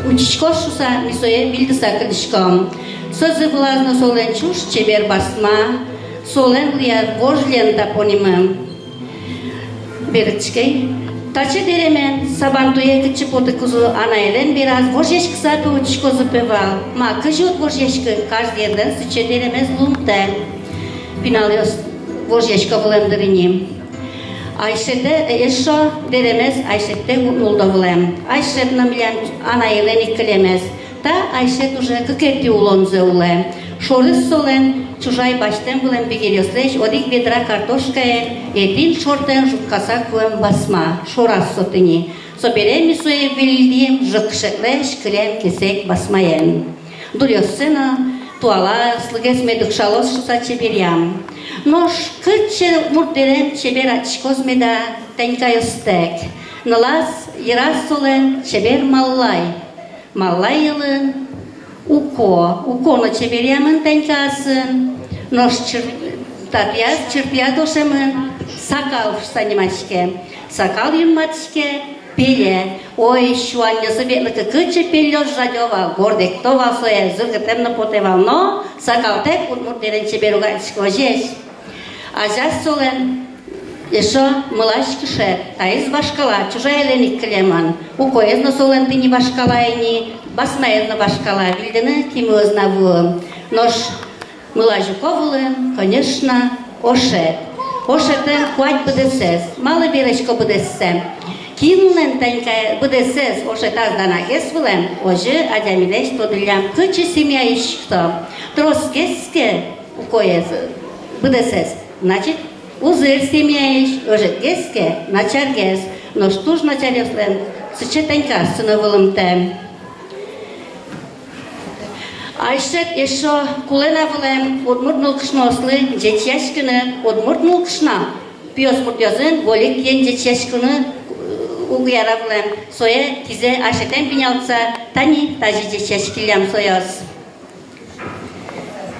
учишкошуса мисое билдиса кылышком. Созы влазно солен чуш чебер басма, солен лияр вожлента понемы. Беречкей. Таче деремен сабантуе кычы поты кузу анайрен biraz вожешк сапы учишко запевал. Ма кыжы от вожешкы каждый ерден сыче деремез лумтен. Пиналиос вожешко влемдырыним. Ayşe'de eşo deremez, Ayşe'de ulda bulem. Ayşet namilyan anayelen ikkilemez. Ta Ayşet уже кыкерти улонзе улем. Шорыс солен, чужай баштен булем бигерёслеш, одик ведра картошкаен, един шортен жуткаса куем басма, шорас сотыни. Соберем мисуе вилдием, жыкшетлеш, килем кесек басмаен. Дурёсына, туала, слыгес медукшалос шуса чеберям. Noș cât ce murderem ceber achicosmeda tenca yostek. Nalas irasolen ceber mallai. малайылын, уконы чеберемін тәнкасын, нож чырпия дошымын, сакал занимачке, сакал юммачке, пеле, ой, шуаньосы бетлікі күчі пеле жадева, гордек това соя, зыргытемны потевал, но сакал тек удмурдерен чеберуга ішко а жас солен, еще мылаш кишер, таиз башкала, чужая леник клеман, укоезно солен ты не башкала и баснаезно башкала, глядины кимы ознаву, нож мылажуковулен, конечно, ошет. Ошетен хвать буде сес, мало беречко буде сем. Кинулен тенька буде сес, ошетаз дана кесвулен, оже адямилеш тодылям, кычы семья ишто. Трос кеске укоез буде сес, значит, узыр семья иш, оже кеске, начар кес, но что ж начаревслен, сычы тенька сыновылым тем. Айшет еще кулена вылем удмуртнул кшнослы, детяшкины удмуртнул кшна. Пьес путязын, волик ен детяшкины угяра вылем. Соя кизе айшетен пинялца, тани тажи детяшкилям сояс.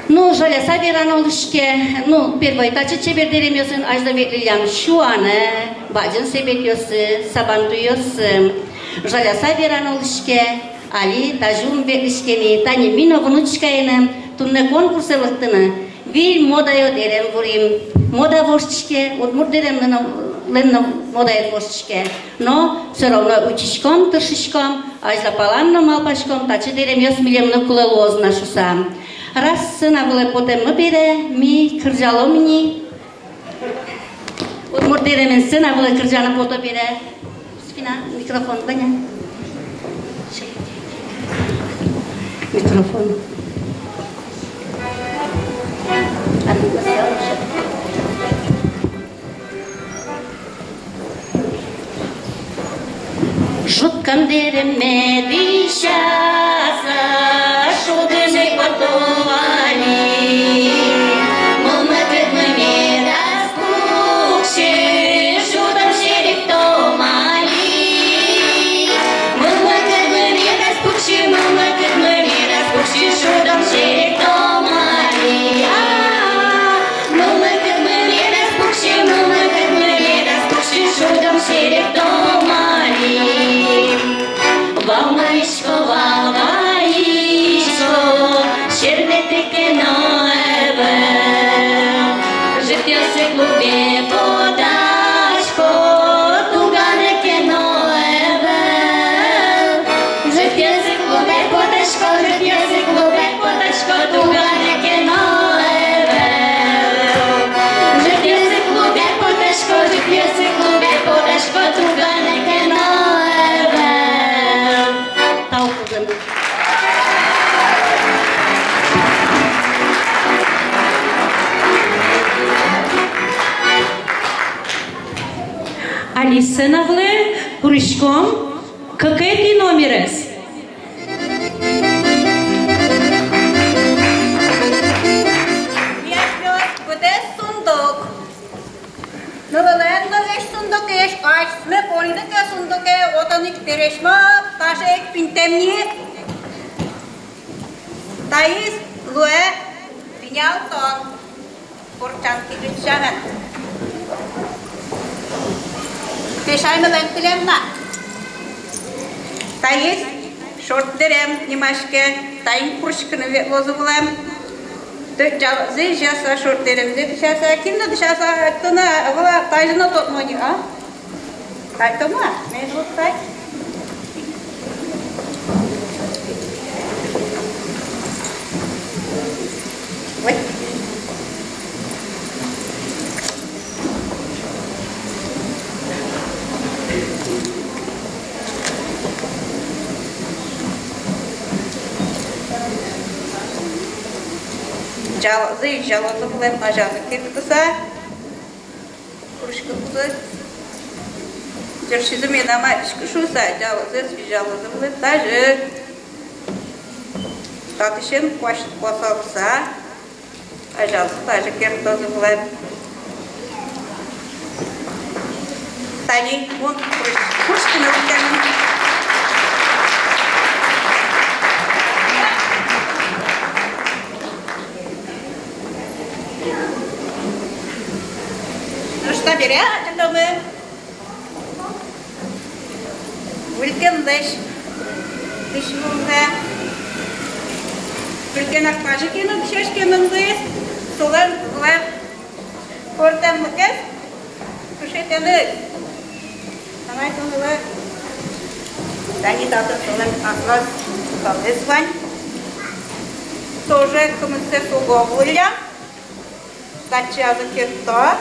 Ну, жаляса веран олышке, ну, первой тачы чебердерем йосын, ажда ветлилям шуаны, баджын себет йосы, сабанту йосы. Жаляса веран олышке, Али, тажум беклишкени, тани мино внучкайным, тунне конкурсы лыктыны. Виль модайо дерем вурим, мода вожчке, удмур дерем ленно модает вожчке. Но все равно учишком, тыршишком, ажда паланно малпашком, тачы дерем йос милемны куле лозна шусам. Раз сына выле потем мы бере, ми кыржало мини. Удмур деремен сына выле кыржаны пото бере. Спина, микрофон, баня. Микрофон. Жуткан дереме дишаса, шудыны потовали, мумыкыт мыме распухши, жудам шерик томали, мумыкыт мыме распухши, мумыкыт мыме распухши, жудам шерик томали, мумыкыт мыме распухши, мумыкыт мыме распухши, жудам шерик томали. Валмаишко, щербетике ноеве, життєси клубі подачко, туганеке ноеве, життєси клубі подачко, життєси клубі подачко, туганеке ноеве, життєси клубі подачко, життєси клубі подачко, туганеке ноеве. Алиса навле кружком, какой ты номерес? Буде сундук. Новелен новеш сундук еш, аж сме понидеке сундуке, отаник терешма, кашек пинтемни. Таис луе пинял тон, порчанки гречамен. Пешайме ленкелемна. Таис шорт дерем немашке, тайн кружканы лозувлем. Зы жаса шорт дерем, зы дышаса, кинно дышаса, тона, вала тайжына тотмони, а? Тай тома, не вот тай. Вот. Зы жалоты булем, ажаны кирдыса, кружка кузы. Держи мен ама шуса, жалоты булем, даже татышен посалса, ажалсы даже кирдозы булем. Тани, вон кружка на витамин. Ülken akbaşı kenin şeş kenin duyuz. Solar var. Kortem mıkız. Kuşetelik. Sanay sonular. Dani tatlı solar aklas kalesvan. Тоже коммунице суговуля. Тачазы кирта.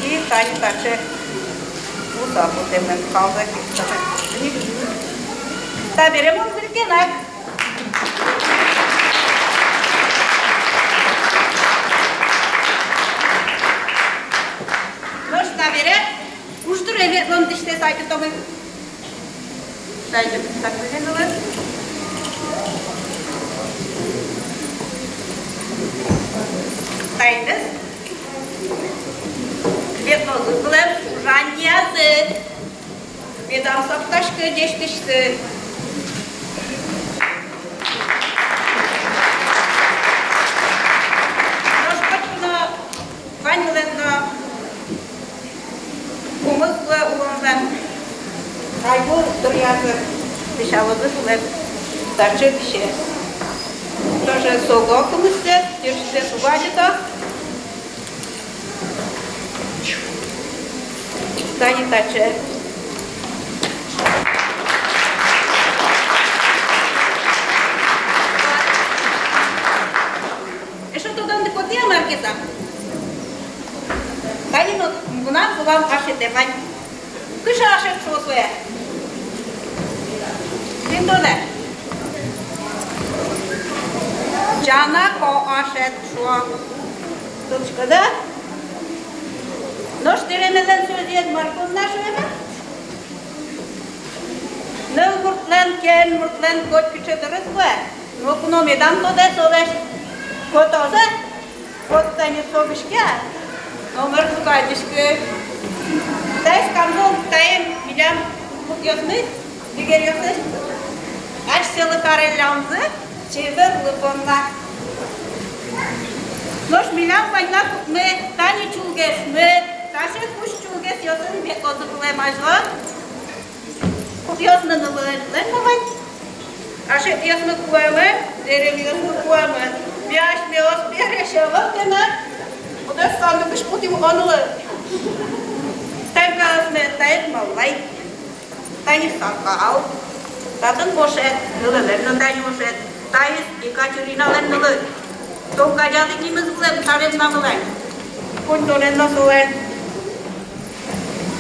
И тани таче. Уда потемен калда кирта. Таберем он зрикенак. Нож табере. Уштур эве лом диште сайты томы. Сайты так выглядела. Тайдес. Ветнозы кылып, жаньязы. Бедан сапташкы дештишті. Ношпачуна ваньленда. Умызлы уландан. Айбу дырязы. Дышалыды кылып. Дачы дыше. Тоже сого кылысты. Деште сувадита. Тани таче. Что туда не котия маркета? Тани но гуна кулам аши демань. Кыша аши чосуя. Линдоле. Jana ko aşet şu an. Tutuşkada. Noş deremeden söyleyeyim markonlar şöyle. Ne murtlen kot küçüdürüz bu. No kuno medan to de soleş. Kotoza. Kottani sobişke. Nomer tukaydışkı. Ders kamzol tayım bilen kutuyosunu. Diğer yoksa. Aç seli karellamızı. Çevir lübonla. Noş milan vayna kutme, tani çulges me, taşı kuş çulges yosun bir kozuklemajla. Kutuyosunu nılığınlar mı vay? Aşet yosunu kuvayma, dereli yosunu kuvayma. Biyaş meyos bir yaşamak dena. O da sandı kış kutim onulu. Tanka me tayet malay. Tani sanka al. Tatın boşet, nılığınlar tani boşet. Tayis Ekaterinalar nılı. Tongkajalı nimiz kılım tarım namılar. Kuntoren nasılar.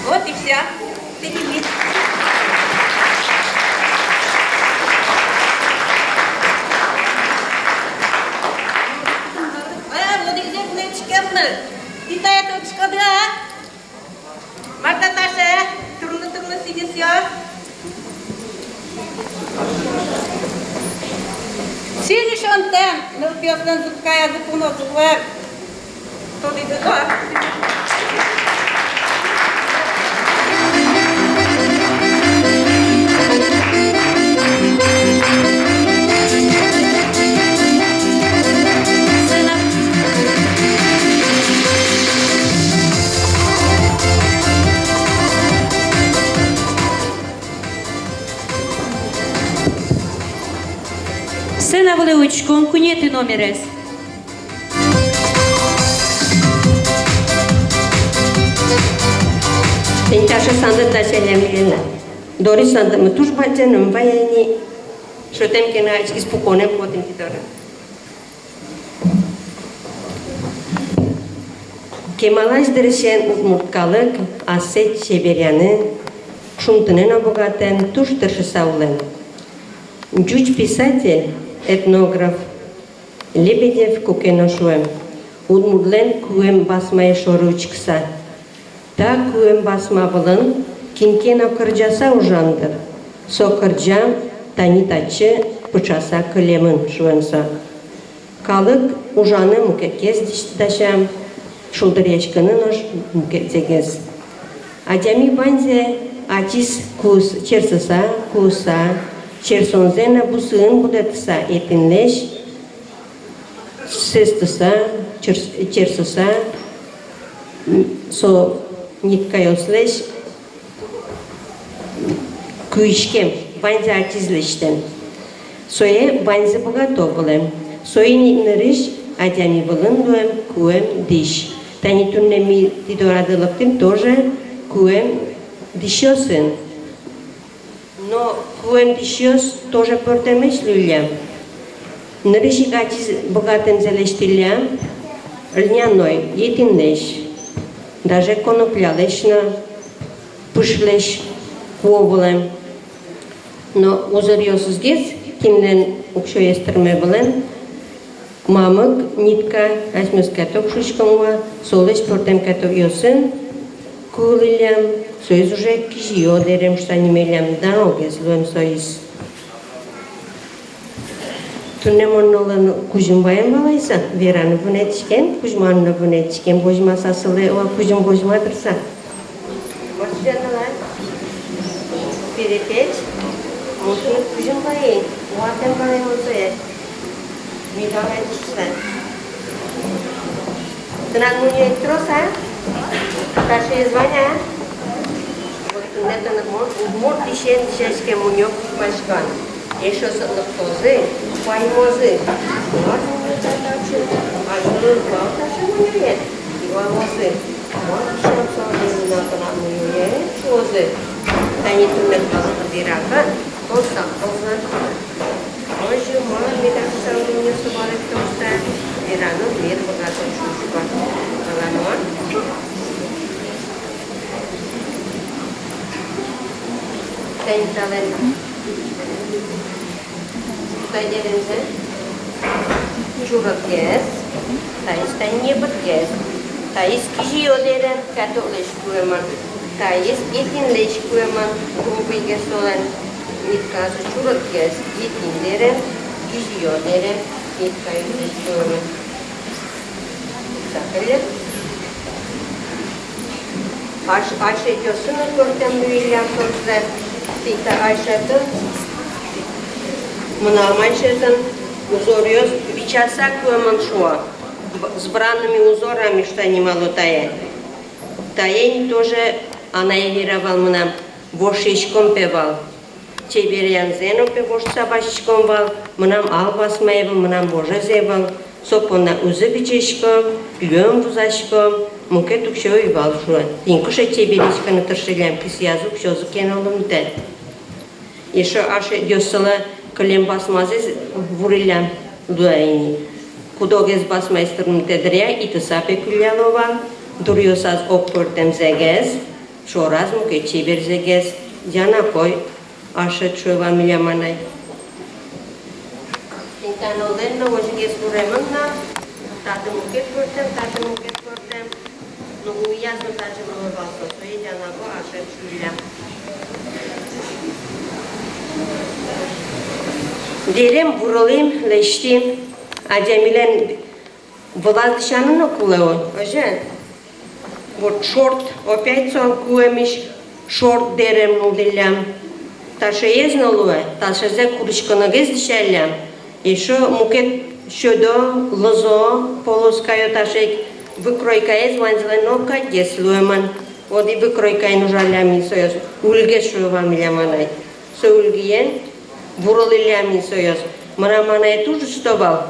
Вот и вся. Перемит. Владимир Нечкемны. Титая точкада. Марта Таша. Турлы сидесия. Сильный шантем, но пьяный зубкая запуна зубы. Кто ты такой? Сына Влеучком, кунеты номерес. Тенташа санды да селемлена. Дори санды мы туш бачаным ваяни. Что тем кена испоконем потом кидора. Кемалаш дырышен удмурткалык, асет шеберяны, шумтынын обогатен туш тыршы саулен. Джуч писатель, этнограф Лебедев Кукеношуем, удмурлен куем басмай шоручкса. Та куем басма былын, кинкена кырджаса ужандыр. Со кырджам танитачы пычаса кылемын шуенса. Калык ужаны мукекез дашам, шулдыречканы нож мукетсегез. Адями банзе атис кус черсыса, куса, Черсонзена bu sığın budatsa etinleş, sestısa, çersısa, so nitkayosleş, kuyuşkem ванза чизлештен. Сое ванза богатовлем. Сое нырыш адями вылындуем куем диш. Тани туннеми тидорадылыктым тоже куем дишёсын. Но куем дишёс тоже портемеш люлям. Нырыши гачиз богатым зелештилям, льняной, етинлеш. Даже коноплялешна, пышлеш куовлем. Но узырьёсыз гез, кимден укшо естірме білем, мамык, нитка, асмыз каток шушканға, солеш портем каток йосын, кулилям, союз уже кижио дерем, что немелям, да, огез, луем союз. Туннемоннолан кужумбайым балайса, вераны вынетишкен, кужманны вынетишкен, божма сасылы, о кужум божма тұрса. Башыжанылар, перепеч, мусынып кужумбайын, уатен балайым олса ед. Видала числа. Тынак муне троса, каши званя. Вот туннетанак мор дишешке мунёк пашкан. Еще лактозы, паймозы. Вот муне татачы, ажуры балташи мунёет. Ивамозы. Вот шансовы напанак мунёет, чозы. Тани туннет балык дирака, толса, толса. Hoje o mano me dá saúde minha sobora que está virando medo por causa do chuva. Lá não é? Tem talento. Está diferente? Churro gás. Tá está niebo gás. Tá esquisio dele cato leite kueman. Tá itin leite kueman. Como bem solan. Nitkası çuruk gez, yitin derim, gidiyor derim, nitkayı istiyorum. Sakılı. Ayşe diyorsunuz, gördüm William Torsler, Sita Ayşe'den. Mınam Ayşe'den узорёс, бичаса куеман шуа, с бранными узорами, что немало тае. Таень тоже анализировал мынам, вошечком певал. Çeviryan zenope boşsa başçıkom val, mınam al basmayıbıl, mınam boja zeyval, sopona uzı biçeşkom, yön vuzaşkom, muke tukşoy val şuan. Dinkuşa çevirişkanı tırşılям, kis yazık şozuk ken olum de. Еще aşı diyossala kalem basmazız vurilям duayni. Kudogez basmaystırım tedriya itisape külyaloval, duruyorsaz okpörtem zegez, şoraz muke çevir zegez, jana koy, Aşağı çöva milyamanay. İnsan olanla hoca gezguremanla, tatı muket gördüm. Nugu yazın tacı mı balsa soyu canabı aşağı çöyle. Derim vuralayım, leştim. Acemilen власть dışanın okulu o. Hoca, вот шорт, опять сон куемиш, шорт дерем нудилям. Таша езналуе, таша зе курочкана гез дишелям. Еще мукет шодо, лозо, полоскаю ташек, выкройкае званзленока деслуеман. Вот и выкройкае нужалямин союз. Ульге шуевам ляманай. Со ульгиен, вуралилямин союз. Мараманай тоже штовал.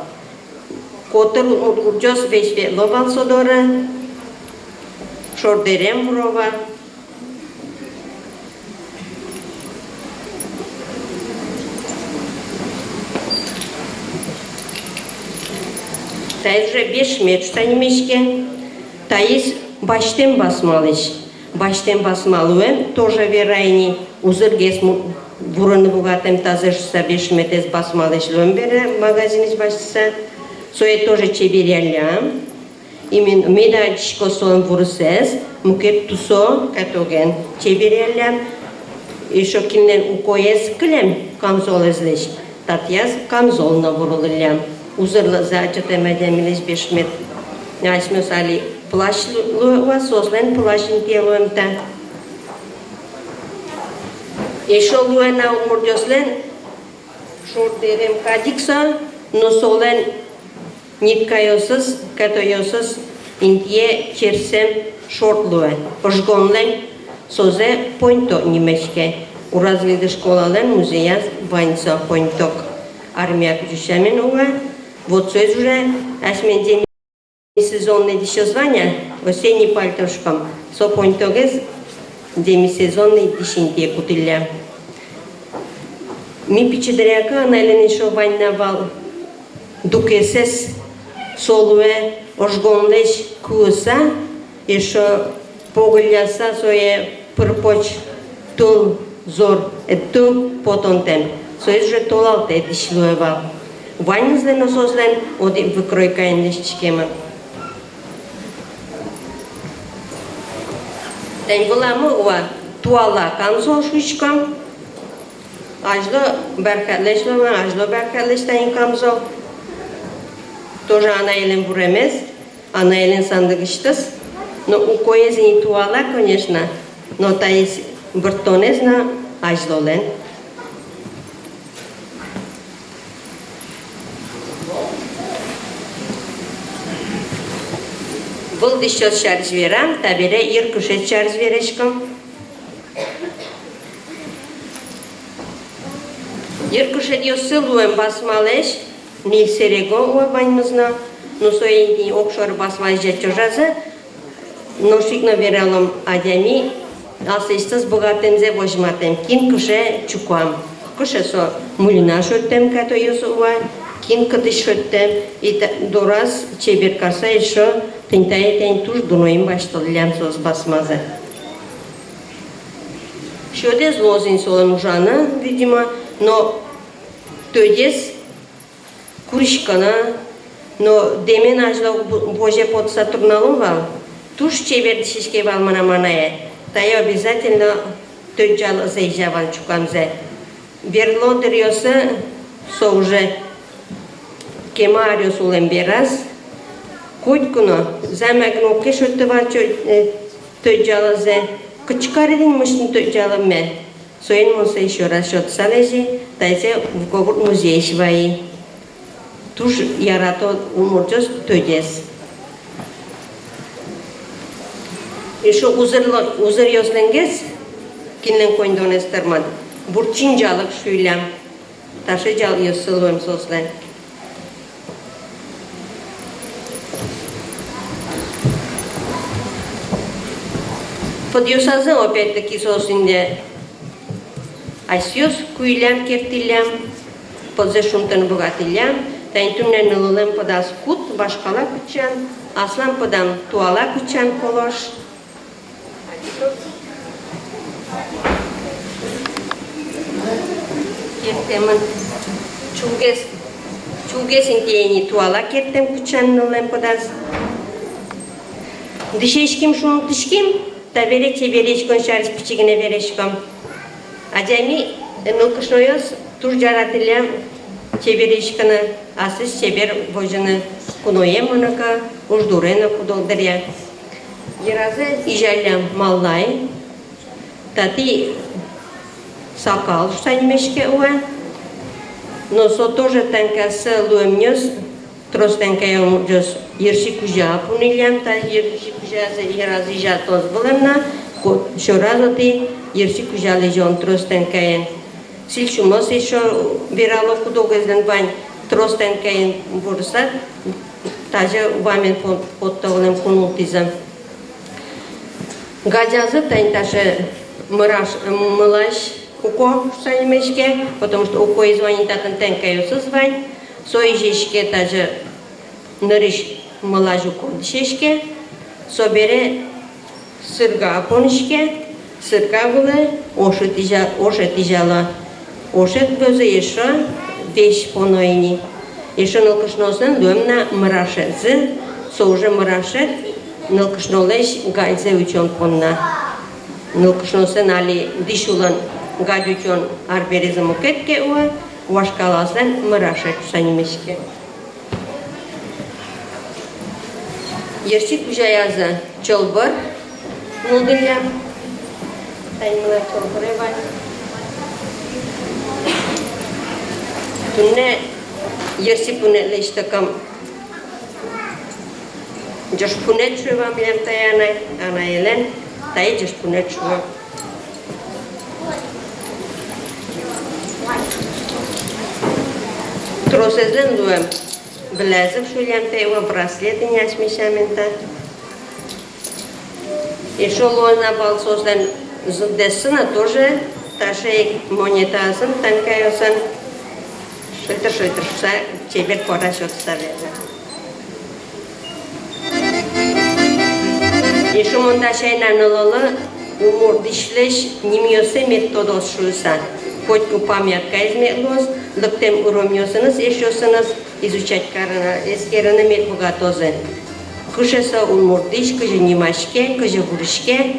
Котыр урджос вешве ловал содора. Шордерем вурова. Tayiz же 5 метр станемешкен, таyiz başten basmalış. Başten basmalıyım, тоже верайни, узыр гес буранı бугатым тазышса 5 метр basmalışlığım beri magaziniz başlısa. Soya тоже çevirelям. Именно медачко соем вурсес, мукет тусо катоген çevirelям. Еще kimden ukoyes klem kamzol izleş. Tatyaz kamzolna vurulelям. Uzırlı zaten temedemiliz 5 metr. Açmıyoruz ali plaşlı soslen plaşın diyelim de. Eşoluğun avmurdoslen şort derim kadiksa nosolen nitkayosuz katoyosuz indiye çersem şortluğun. Oşgonlen soze pointo nimeşke. Уразлиды школалар музея ваньса понток. Армия күчәмен уга. Вот сөз уже әсмен демисезонный дишо звания, осенний пальтошком. Со понтогез демисезонный дишинте кутилля. Ми пичедряка найлен шо ваннавал дукесес солуе ожгонлеш куса и шо погляса сое пырпоч тул зор эту потонтен. Соез же толалте дишлуевал. Ваннызлен осозлен оди выкройкаен лешчикема. Тен буламы уа туала канзо шучкам. Ажло беркатлешло, ажло беркатлештен камзо. Тоже она елен буремез, она елен сандыгыштыс. Но у коезни туала, конечно, но таис бертонезна ажлолен. Был дишот шар зверам, табире иркушет шар зверешком. Иркушет йосылуем басмалеш, не серего уабаньмызна, но соенди окшор басмалеш жачожаза, но шикно вералом адями, асыстыз богатензе вожматем, кин куше чукуам. Куше со мулина шоттем като йосуа, кин кытыш шоттем, и дораз чебер карса еще тентаетен туш дуноим башталлям соз басмаза. Шодез лозин солан ужана, видимо, но тодес куришкана, но демен ажла боже под Сатурналом вал, туш чебер дишишке вал манаманая, тая обязательно тоджал заезжавал чукамзе. Верло дерьоса со уже кемарио сулем бераз, Котькуно, замагно кешоттова тоджалазе, кычкаридин мышын тоджаламе. Соен монса еще раз шот салеже, тайзе в Когурт музей шваи. Туж ярато умурджос тоджес. Еще узыр йосленгес, кинлен койндонес терман, бурчин жалык шуйлям, таше жал йосылуем сослен. Подъюсазы опять-таки сосинде асьюс куйлям кертилям, подзешунтан богатилям, тайнтунен нылылым подас кут башкала кучан, аслан подам туала кучан колош. Кертемын чугесин тейни туала кертем кучан нылым подас. Дишешким шум тишким, та верече веречкон шарис пичигине веречком. Адями нылкышноёс туш жаратылям чеберешканы, асыс чебер вожыны куноем мынака, уждурена кудолдыря. Еразы ижалям маллай, тати сакал штаньмешке уа, но со тоже танкасы луемнёс, трос танкаем жос ерши кужа пунилям, та ерши кужа за еразы жатоз былымна, шоразоти ерши кужа лежон трос танкаем. Сильшумос еще вирало кудогезен вань трос танкаем бурсат, таже вамен подтовлем кунултизам. Гадязы тайнташе мылаш уко штаньмешке, потому что уко изванит атын танкаёсы звань, соижешке таже нырыш мылаш уко дишешке, собере сырга понышке, сырга вылы, ошет ижала, ошет бözü еще вещь понойни. Еще нылкышносын лөмна мырашетзы, со уже мырашет, нылкышнолеш гайзе учон понна. Нылкышносын али дишулан гайд учон арберезы мукетке уа, вашкаласын мырашет санимешке. Ерши кужаязы чолбыр, нылдылям, тайныла чолбыры вай. Tunne yersi punet leştakam josh punet şuvam yem tayana ana yelen tay josh punet şuvam тросезен дуем. Блезев шулянте его браслеты не осмешамента. И шолона балсоздан десына тоже таше монетасын танкайосан. Шойтер чебер пора счет ставится. И шумонда шайнанололы умор дишлеш немьосе методос шуйсан. Хоть памятка изметлос, лыктем уромьосыныз, ешосыныз изучать карана, эскераны метбугатозы. Кышеса умордиш, кыжы немашке, кыжы бурышке,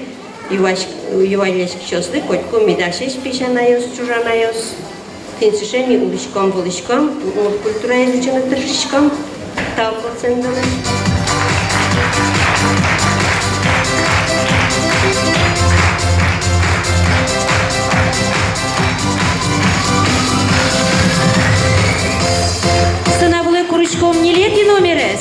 ювайлешки чослы, хоть медашеш пешанайос, чужанайос. Тинсушеми улышком, культура изучена тыршишком, талпоценданы. Сынавлы курычком не лети номерес.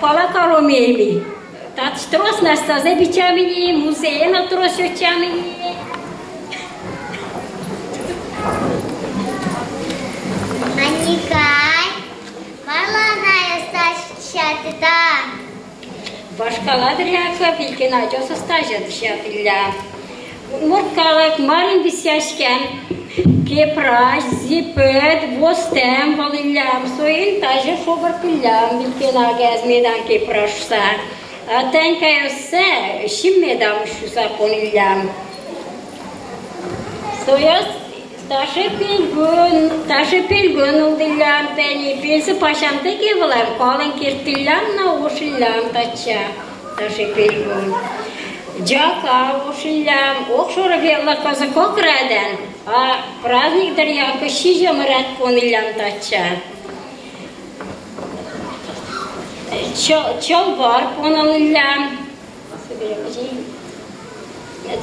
Пала коромеми. Тат штрос на стазе бичамини, музей на трос очамини. Аникай, маланая стащатыда. Башкала дряка, вилкина джоса стажа дшатилля. Муркалак марин бисяшкен. Кепраш, зипет, востем, валилям, соин таже шобартилям, вилкина газмедан кепрашса. А тенкайосе, шиммедам шуса понилям. Сояс таше пилгун улдилям, тени пилсы пашамте кевалам, калын киртилям на ошилям тача. Таше пилгун. Джака ошилям, окшора вела казакок раден, а праздник дарьяка шижам рад понилям тача. Чалвар понилям.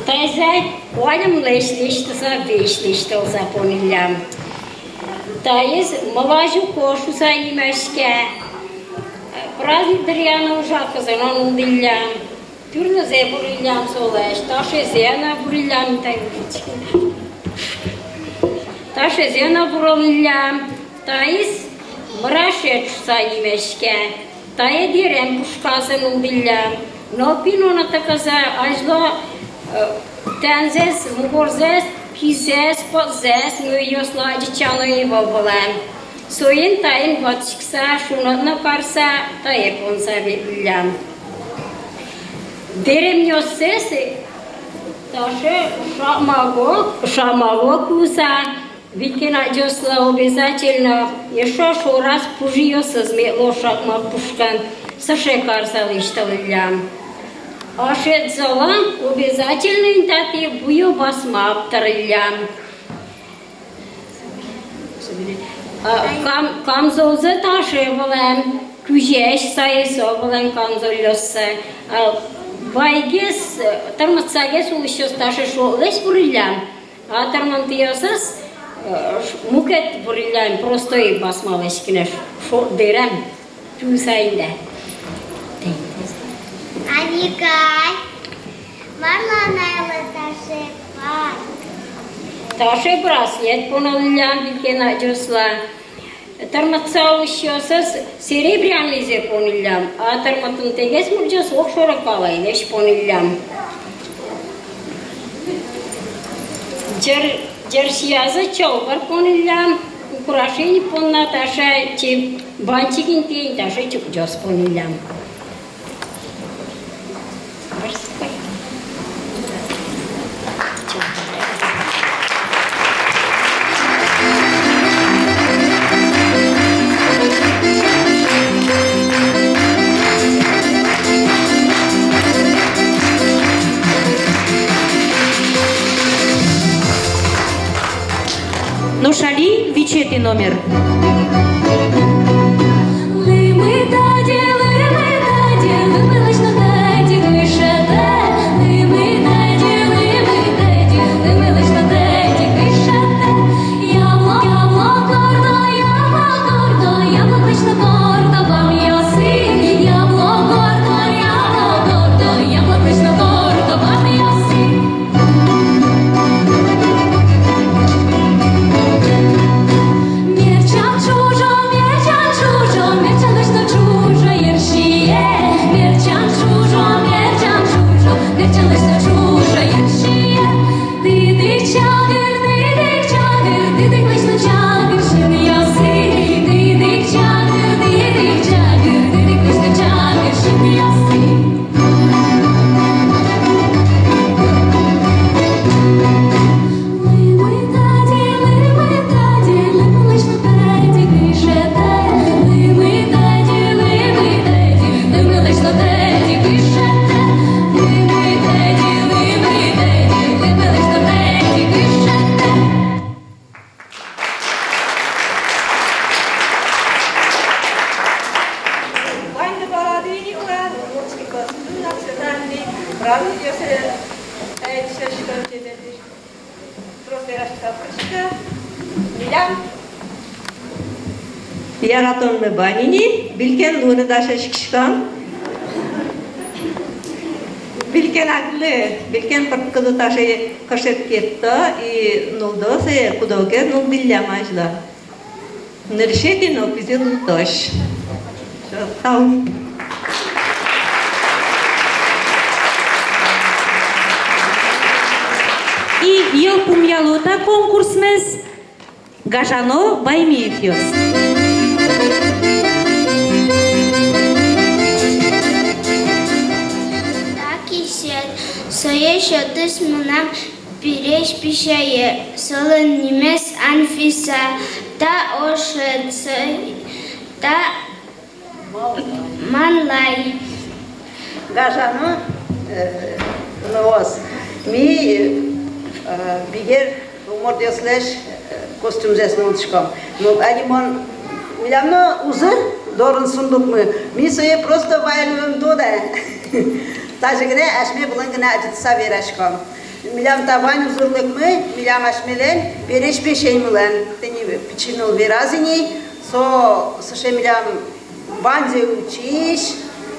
Тайзай валям лешлиштаса вешлишталса понилям. Тайз малажу кошу занимашке. Праздник дарьяна ужака занон улдилям. Türlü zeburillam solaş, taşı zeyna burillam tayıç. Taşı zeyna burillam, tayız mraşet sayımeşke, tayı direm puşkasın billam. No pinona takaza ajla tenzes, mugorzes, pizes, potzes, müyosla çanoyu babalam. Soyun tayın vatışksa, şunatna karsa tayı ponsa billam. Деревнёсесы, даже шамаго куса, викина джосла обязательно, еще раз пужиёса зметло шакма пушкан, сашекар салишталилям. Ашет залан обязательно интати буё басма аптарилям. Камзолзы таше валем, күжеш сайысо валем камзолёсы. Вайгес, тарматсагес улышёс таше шолеш бурилям, а тармантиёсас мукет бурилям, просто и басмалешкине шо дерем тусайнде. Аникай, маланая таше пар. Таше браслет поналилям, викена джосла. Тарматса улышёсас серебряный зе понилям, а тарматын тегес муржас окшора калайлеш понилям. Джершияза чалбар понилям, украшений понна таша че банчикин тень таша чукджос понилям. Ну шали, вичетый номер. Яблоко, яблоко, яблоко, Брат идёт, шашка, просто шашка, Милям. Яратон мы банини, билкен луны даша шикшкан. Билкен аглы, билкен парткаду таши кашет кетта и нолдо се кудоге нол билямажла. Ныршети но пизил тош. Тау. И ел пумялота конкурсмес Гажано Баймиев. Так и сет, соеща дыс мынам пиреш пишае, солын немес Анфиса, та ошецы, та манлай. Гажано, новос. Ми бигер умор диослеш костюм зесне утшкам. Но анимон милямно узыр дорын сундук мы. Ми сое просто вайлуем туда. Таже гне ашме булын гына ажытса берашкам. Милям табан узырлык мы, милям ашмелен береш пешеймилен. Тени пичинул веразини, соше милям банзе учиш,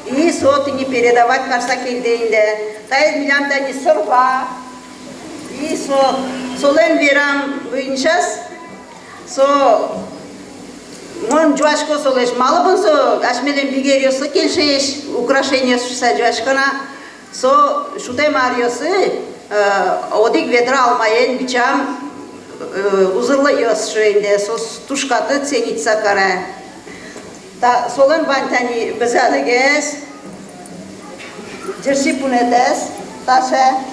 и ты не передавать карсакельдейнде. Тай милям да не сорва. И солен верам винчас, мон жуашко солеш малыбын ашмелен бигериосы келшеш украшение суса жуашкана, шутай мариосы одик ведра алмайен бичам узырлы йос шуенде, тушкаты ценица кара. Та солен вантани безалегес, жерси пунетес, таше.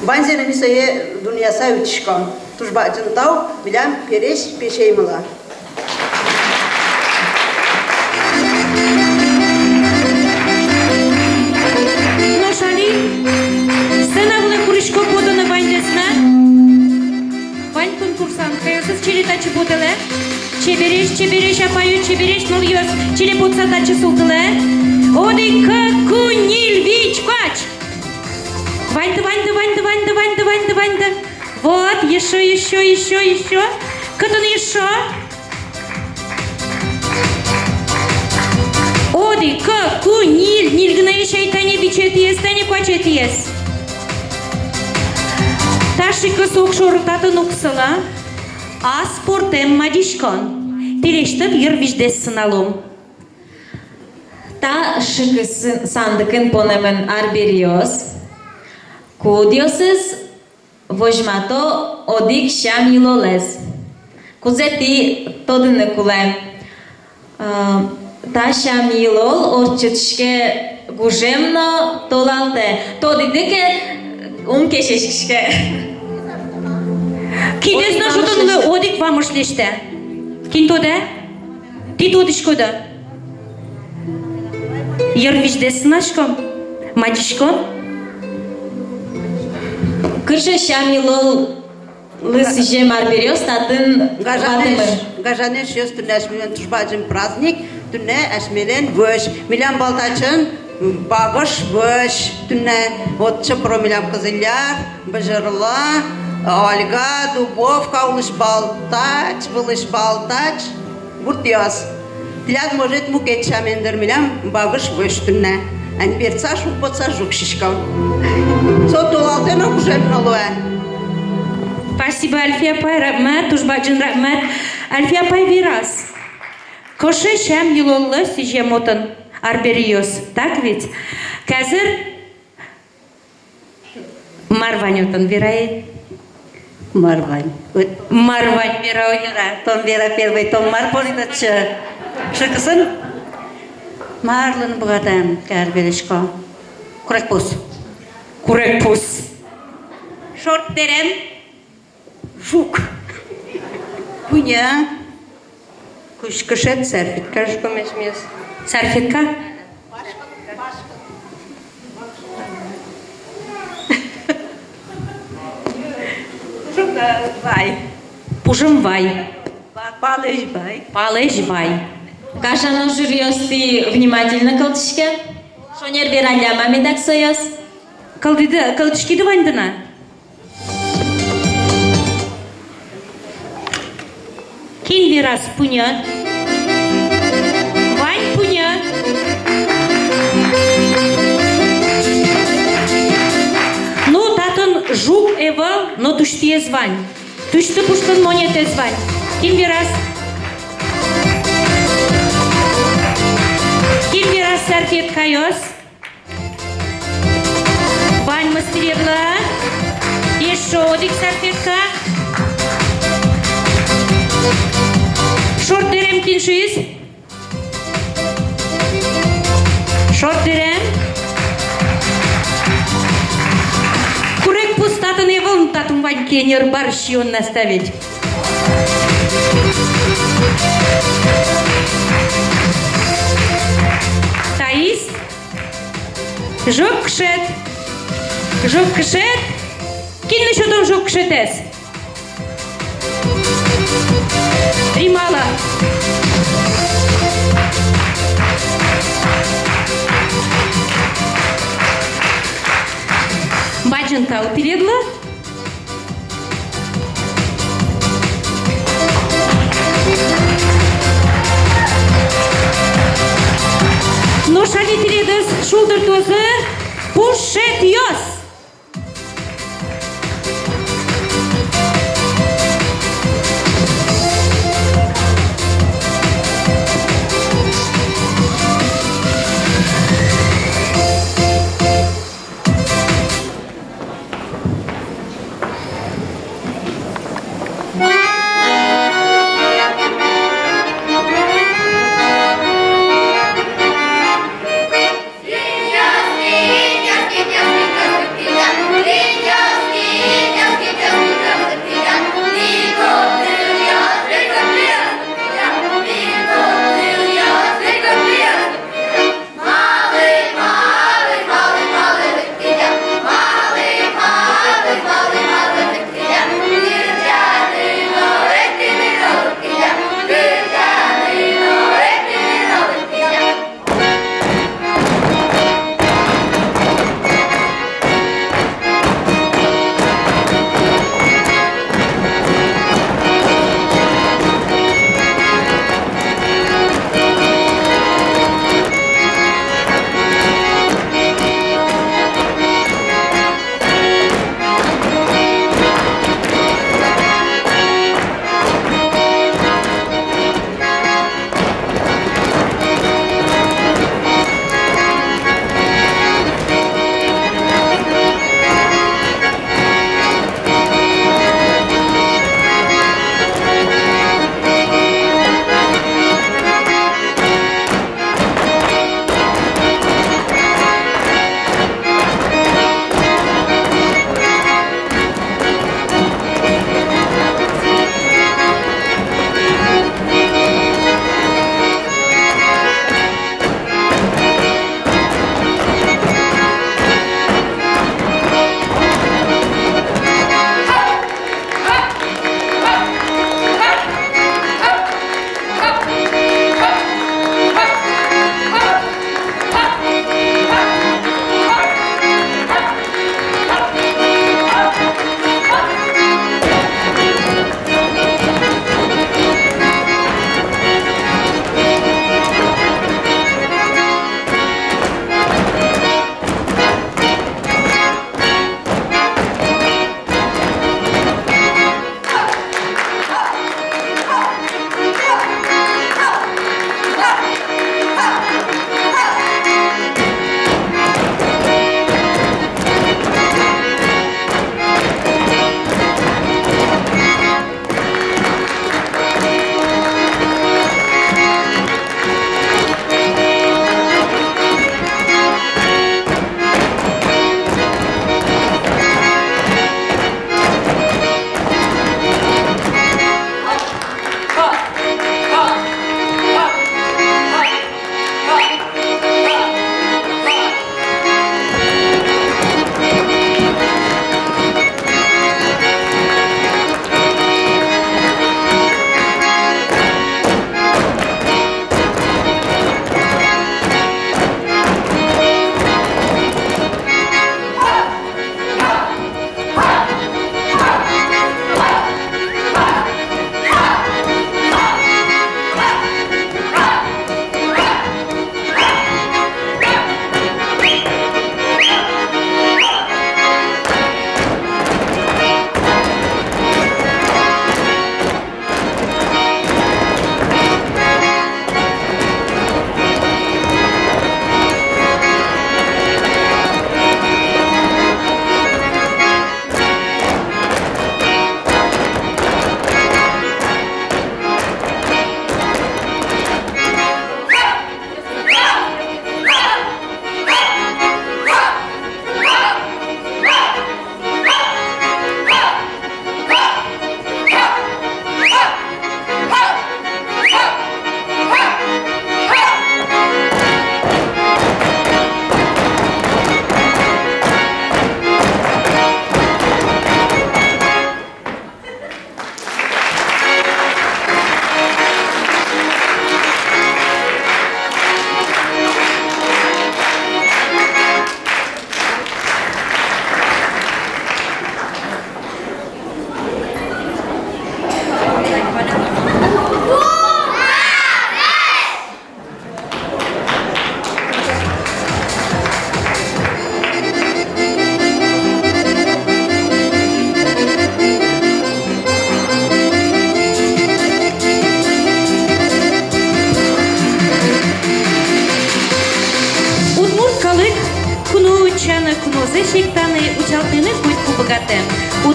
Банзена мисае дуньяса утишкан. Тужба жынтау билям переш пешеймила. Ну, Шали, сцена куришко подана бандесна. Бань конкурсант, кайосыз челетачы бодылы. Чебереш, апаю, чебереш, нол йос, челе подсатачы султылы. Оди Куниль Вичкач. Ваньда. Вот, еще. Катан еще. Оди Куниль, нильгна шайтане бичетиес, тане квачетиес. Ташика сокшор тата нуксала, а спортем мадишкан. Тирештеп йырвиждес сыналом. Та шык сандыкын понемен арбериос. Кудиосыз вожмато одик шам илолез. Кузети тодыны куле. Та шам илол орчытышке гужемно толалте. Тодидыке кешешкишке. Кидес на жутынлы одик вамышлеште. Кин тода? Ти тодишкода? Йырвиждес сынашком? Мадишком? Кырша шам илол лыс жем арбериос татын ватымы. Гажанеш йос тунне ашмелен тужбаджын праздник, тунне ашмелен вöş. Милям балтачын багыш вöş. Тунне отчы про милям кызыляр, быжырла, Ольга, Дубовка, улыш балтач, буртиос. Тляд может мукет шамендер милям багыш вöş тунне. Ани берца шук боца жук шишкам. Толалтена уже налуэ. Спасибо, Альфия Пай, рахмат, тужбаджын рахмат. Альфия Пай вирас. Коше шам юлоллы сижемотын арбериос, так ведь? Казыр Марванютын вирай. Марвань. Марвань вирай. Том вера первый, том марполитачы. Шыкысын марлын бұғадам кәрбелешко. Курекпус. Шорт терем. Жук. Куня. Кушкышет серфитка жукомешмес. Сарфетка. Вай. Пужымвай. Палыжбай. Палежвай. Кажано жирьёс ты внимательно кылтышке. Шонер бераля мамедак соёс. Кылдышки дывандына. Кин вирас пуня. Вань пуня. Ну, татон жук эвал, но туштие звань. Тушты пуштын монете звань. Кин вирас. Кин вирас сартет кайос. Вань мастередла. Еще одик сартетка. Шорт дерем киншиз. Шорт дерем. Курек пустатын евон татум вань кенер барщион наставить. Таис. Жок кшет. Жок кшет. Кин еще там жок кшетес. Римала. Баджанка упередла. Ну, шали передас шулдер тозы. Пушет йос. Свинья, свинья, свинья, свинья,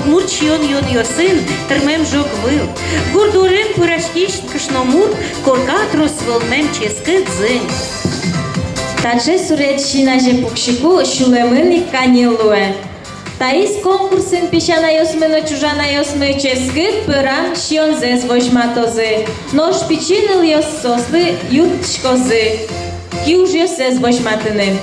мурчион йон йосын, термем жок выл. Гурдурын пырашкиш кышномур, коркат росвылмем ческы дзынь. Таче суретчина же пукшику шулемын и канилуе. Таис конкурсын пищана йосмено чужана йосмы ческыт пырам шионзес вошматозы. Нож пичиныл йос сослы юртшкозы. Киуж йосес вошматыны.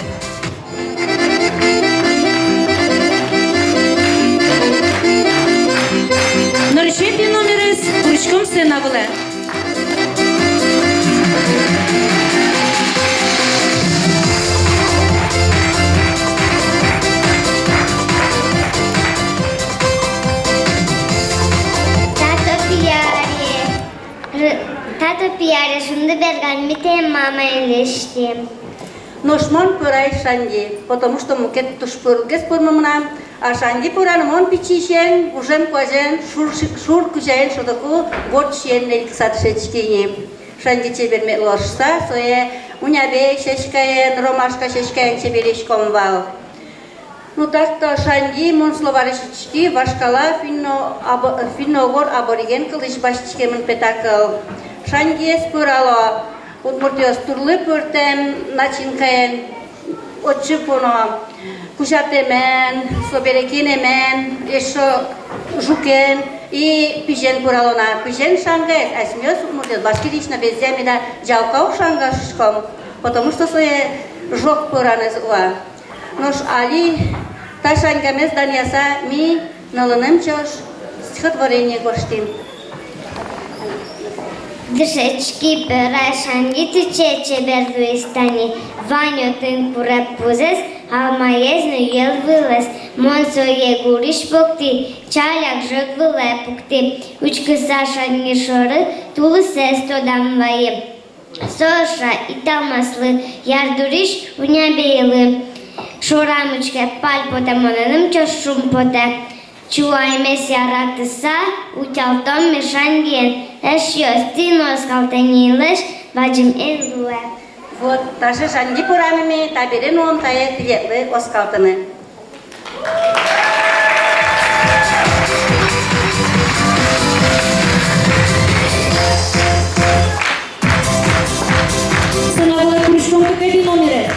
Норшепи номерес курчком сынавылы. Тато пияре шунды берган митем мама элештем. Ношмон пырай шанди, потому что мукет тушпыргес пырмамна, а шанди пыран мон пичишен, ужем кожен, шур кужен, шудаку вот шен нельксат шечкини. Шанди чеберме ложса, сое унябе шечкаен, ромашка шечкаен чеберешком вал. Ну так-то шанди мон словаришечки, вашкала финно-гор абориген кылыш башчикемын петакл. Шанди спырало, удмуртиос турлы пыртем, начинкаен, отчипуно, кушатемен, соберекинемен, еще жукен и пижен пыралона. Пижен шангес, асмёс удмуртиос башкирично безземида жалкау шангашком, потому что свое жок пыранез уа. Нож али та шангамес даньяса ми налынем чош стихотворение гоштим. Дышечки пера шанги тыче чеберду истани, Ваню тын куреп пузес, алмаезну ел вылез, Монсо е гуриш покти, чаляк жык выле пукти, Учкыса шанги шоры, тулы сес тодам вайы. Соша и тамаслы, ярдуриш унябейлы, Шорамычке паль потамонаным чош шум поте. Чуаймес яратыса, утялтом мешанген, эшьёс тинос калтенилеш, ваджим элуэ. Вот, даже шанди пырамими таберен он тае клетлы оскалтыны. Сынавылы курчком купеби номере.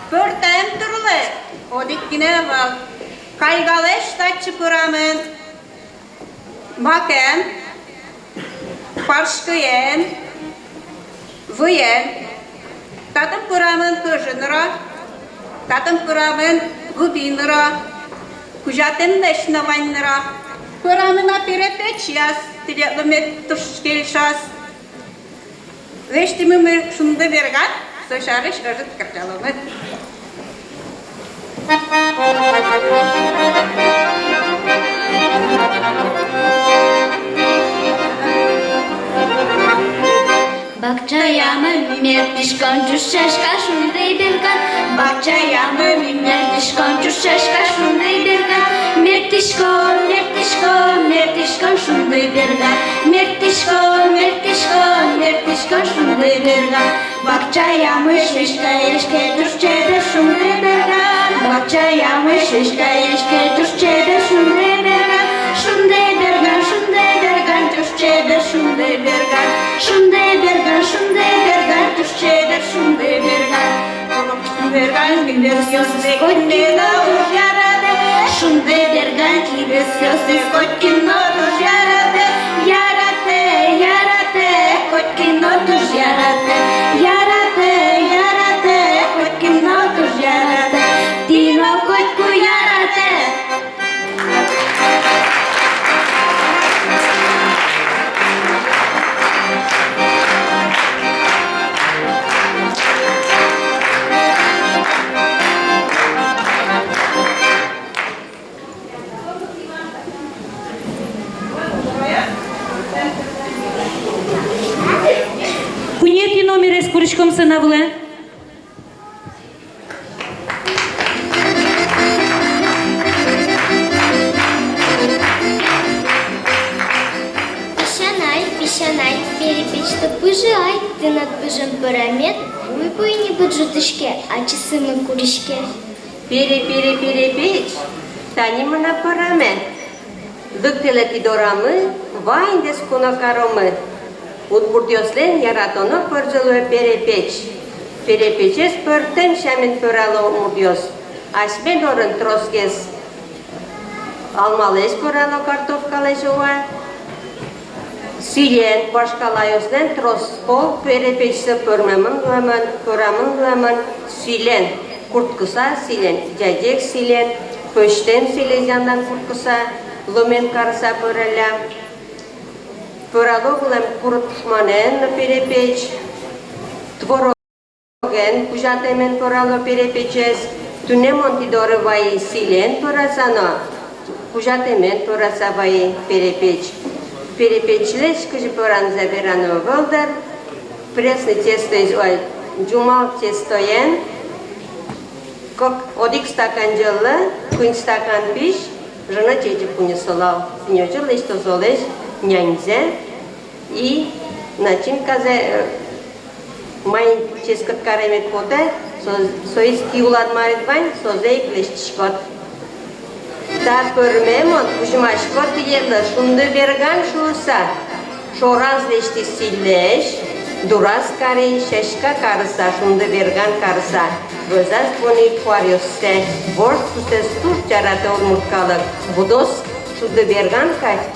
Pörtem turle, o dikkine val. Kaygaleş taçı pıramın, maken, parşkıyen, vıyen, tatım pıramın kıжынıra, tatım pıramın gubinıra, kujatım neşnavanıra, pıramına perepeçyas, tiletlımет tuşkelşas. Veştimimi şunda vergan, soşarış ırıt kırcalımı. Бакчаямы мимертишкан чушешка шундай берган. Бакчаямы мимертишкан чушешка шундай берган. Мертишкон, мертишкон, мертишкон шундай берган. Мертишкон, мертишкон, мертишкон шундай берган. Бакчаямы шишка ешке турчеде шундай берган. Бакчаямы шишка ешке турчеде шундай берган. Шундай берган, шундай берган, турчеде шундай берган. Шундай берган, турчеде шундай берган. Vergan gibi sözü kotkina uç yaradı. Шундай берган Gibi sözü kotkina uç yaradı. Ярате, ярате, Kotkina uç yaradı. ярате, ярате, Kotkina uç yaradı. Тино котку ярате. сынавлы. Пищанай, перепечь-то пыжай, ты над пыжем пирамид, выпой не под жутышке, а часы мы куришке. Перепечь, танимана параме. Дыктелети дорамы, вайндес кунакаромы. Удбурдioslен яратоно пыржылы перепечь. Перепечес пыртен шамен пырало мурдиос. Ашбен орын троскес. Алмалес пырало картофкалес ова. Силен башкалайослен троскол перепечсе пырмамын пырамын силен. Kurtkusa silen, cacek silen, köşten silezyandan kurtkusa, lumen karsa pırala, pıralo bulam kurutmanen perepeç, tvorogen, kujatemen pıralo perepeçes, tunemonti doğru vay silen pırasana, kujatemen pırasa vay perepeç. Perepeçleş kışı pıranza verano völdar, presne testoyz oy, cumal testoyen, Одик стакан жолы, кунь стакан пиш, жена чечи пунесолал. Синьожи лишь то золеш, няньзе, и начинка за май ческот каремет коте, соис киулад марит вань, созей клештишкот. Так пырмемон, ужмашкот едла, шунды берган шуса, шораз лешти силеш, Дурас кари шешка карса, шунды берган карса. Вызас пони квариосте, борс тусес туш чарата ормуткалык. Будос шунды берган кать.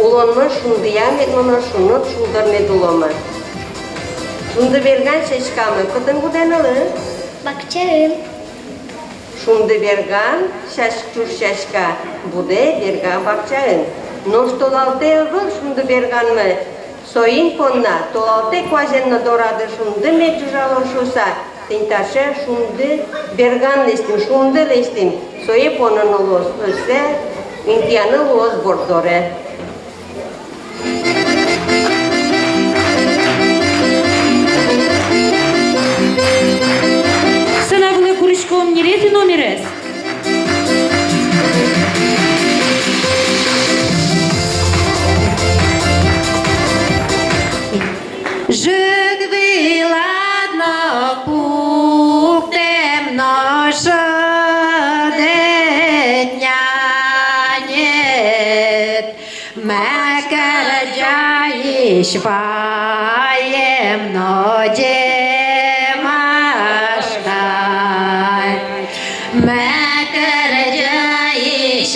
Улонмы шунды яметмыны шунут шулдар медуломы. Шунды берган шешкамы, кытын гуденылы? Бакчарым. Шунды берган шашчур шашка, буде берган бакчарын. Но столалте был шунды берганмы? Соин понна, толалте кваженно дорады шунды меджужалон шуса, тенташе шунды берган лестим, шунды лестим, сое понан лос, öse интияны лос бордоре. Сынавлы курышком нерети номерес. Жигви ладно пухтем наша дня нет, мекерджаиш ваем ноде маштай, мекерджаиш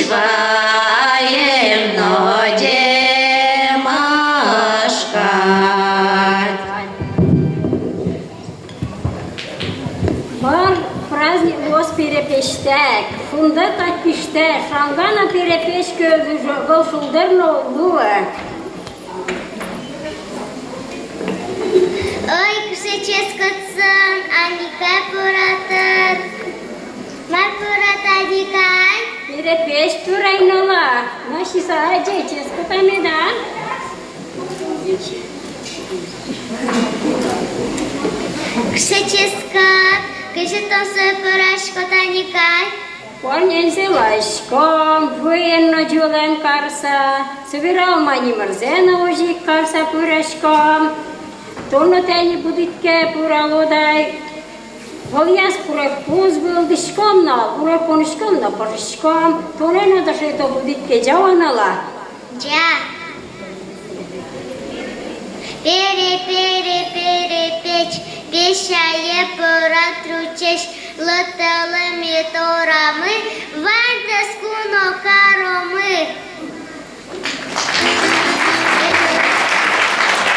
ваем ноде Бар праздник воз перепештек, шунда катпиште, шангана перепеш көзі жоғыл шулдырны олуы. Ой, кышеческотсын, аникай пуратыр. Май пурата дикай. Перепеш пюрайныла, наши сааджай ческотами, да? Кышеческот, кышетон сой пурашкота никай. Понензе лашком, военно жолен карса, собирал мани мързена ожик карса пурашком, тоно тени будитке пуралодай. Валияс пурай пуз был дишком на, пурай понишком на паришком, тонено даше то будитке джаванала. Джа. Перепечь, пещае поратручеш, лоталами торамы, вантас куно каромы.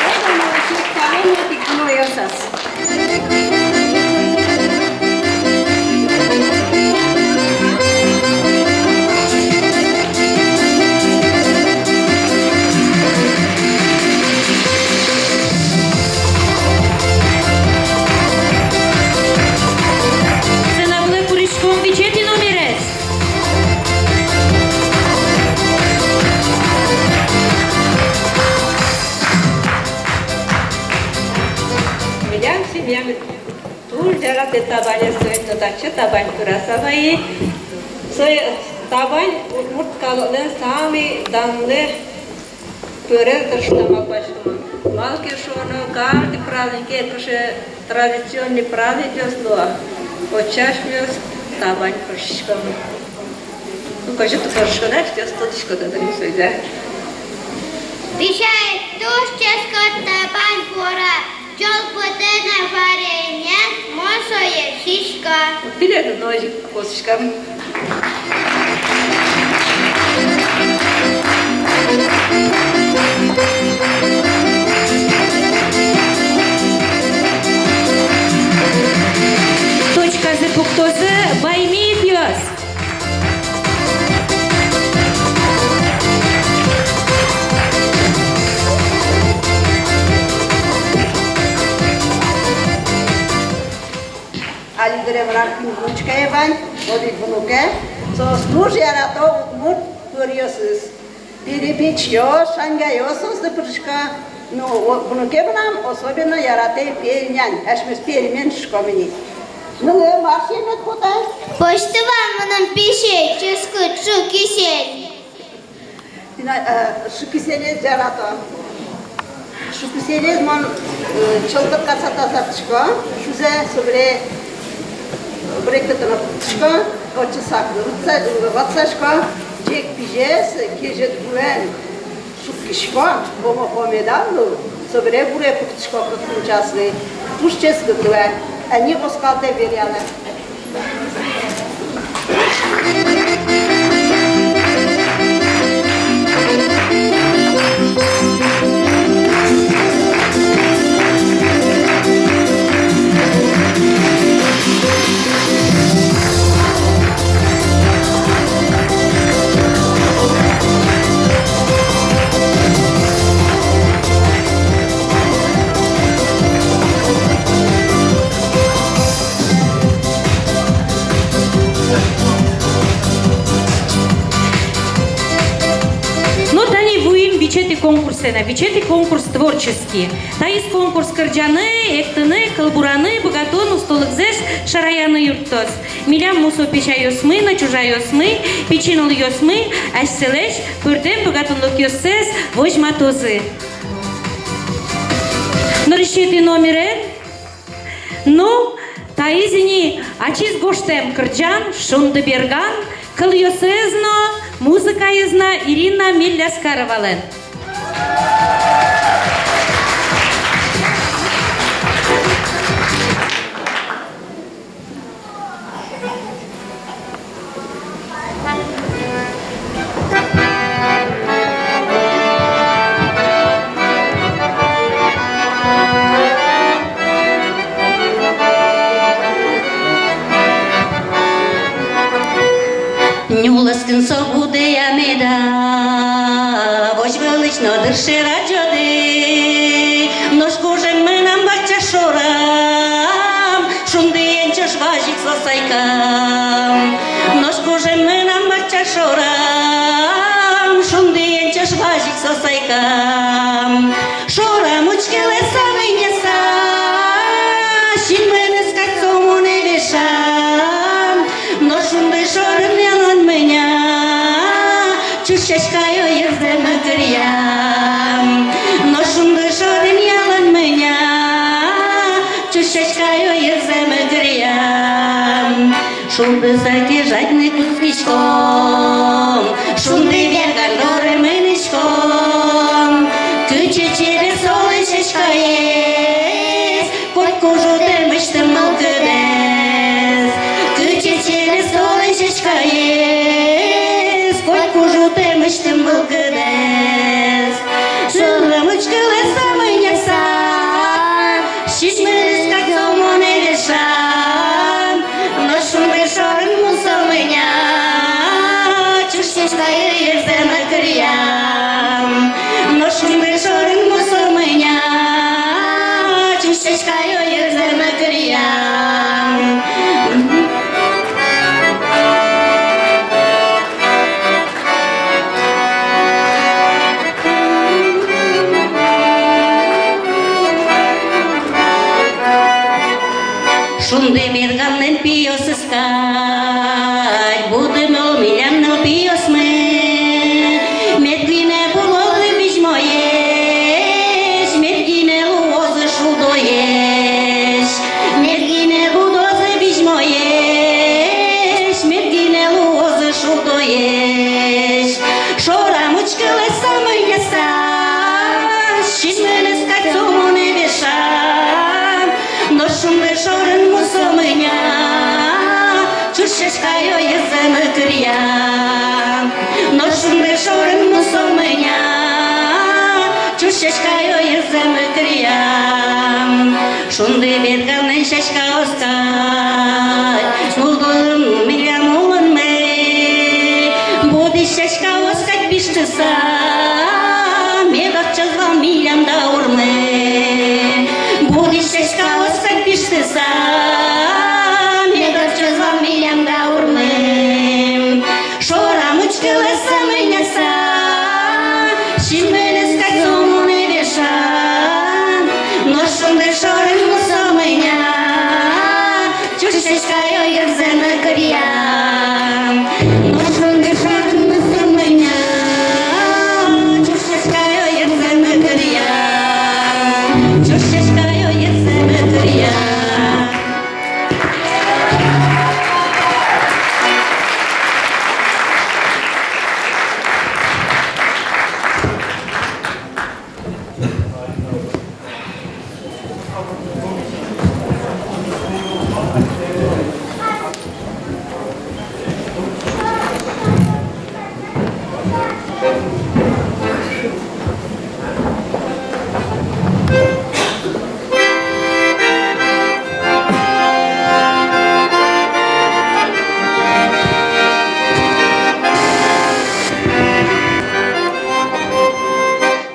Это научит колено пикнуёсас. Сынавлы курышком вечерний номерес. жараты табане сөйт дача табань турасавай. Сой табань мурткалылы сами данлы пöre тырштамал баштыман. Малки шону каждый праздник, это же традиционный праздник ёсло. Очашмёс табань пыршкам. Ну, кажется, пыршканаш, я стотишко дадим сөйдя. Вишай, туш ческот табань пора, чол путена варенье, мошоє шишка. Билеты ножик косышкам. Точка за пуктозы баймиев ёс. Алидре врахим внучка ебань, одик внуке, со служ ярато утмут курьосыз. Перепечь ёс, шанга ёсос да прышка, ну, внуке нам особенно ярате пернянь, эшмес перемен шкомени. Ну, маршинет хутай. Поштыван мынан пише, ческот шу кисель. Шукиселез ярато. Шукиселез мон чылдык касатазатышко, шузе собре проектатына путышко, очы сакны, ватсашко, чек пижес, кежет гуэн, шукишко, бомо помедавну, собре буре путышко протмучасны, туш ческы дуэн, они оскалте веряны. Вечерний конкурс творческий. Таис конкурс кырджаны, эктыны, калбураны, богатону, столыкзеш, шараяны юрттос. Милям мусо печа йосмы, на чужа йосмы, печинул йосмы, ашселеш, пырдем богатонлык йоссес, вожма тозы. Но решите номерен? Ну, таизини, ачиз гоштем кырджан, шунды берган, кыл йосезно, музыка езна Ирина Милляскаровален. Нюласкын собуды ямеда, вось велично дырши раджоды, ножку же мы нам бача шорам, шунды енчеш важик сосайкам. Ножку же мы нам бача шорам, шунды енчеш важик сосайкам. Шора мучкеле самый неса, щин мене скацому не вешам, но шунды шорам ялан меня, чушечкаю ездем грям. Но шунды шорам ялан меня, чушечкаю ездем грям. Шунды закижать не кускичком, шунды верган горы менечком, кычы через солнышечко есть, хоть кожу темыштым малкыдес. Кычы через солнышечко есть, хоть кожу темыштым малкыдес. Шурамычкылы самыняса, шишмерис как сомоны решам, но шунды шорын мусамыня, чушечка езде Шунды берганнен пиос искать, будем миляннел пиос мы. Медгине булоды биш моеш, медгине луозы шудоеш. Медгине будозы биш моеш, медгине луозы шудоеш. Шора мучкылы самый яса, шишменес кайцому не вешам. Но шумды шорын мусомыня, чушешкайо еземы кырьям. Но шумды шорын мусомыня, чушешкайо еземы кырьям. Шунды берганын шашка оскай, булдым милям улын мэй. Буди шашка оскать биштыса, медот чызгал милям да урмэй. Буди шашка оскать биштыса, медот чызгал милям да урмэй. Шора мучкылы самыняса, шимменес кайцому не вешам. Но шунды шорын мусомыня, чушешкайо еземы кырьям. Но шунды шорын мусомыня, чушешкайо еземы кырьям. Чушешкайо еземы кырьям.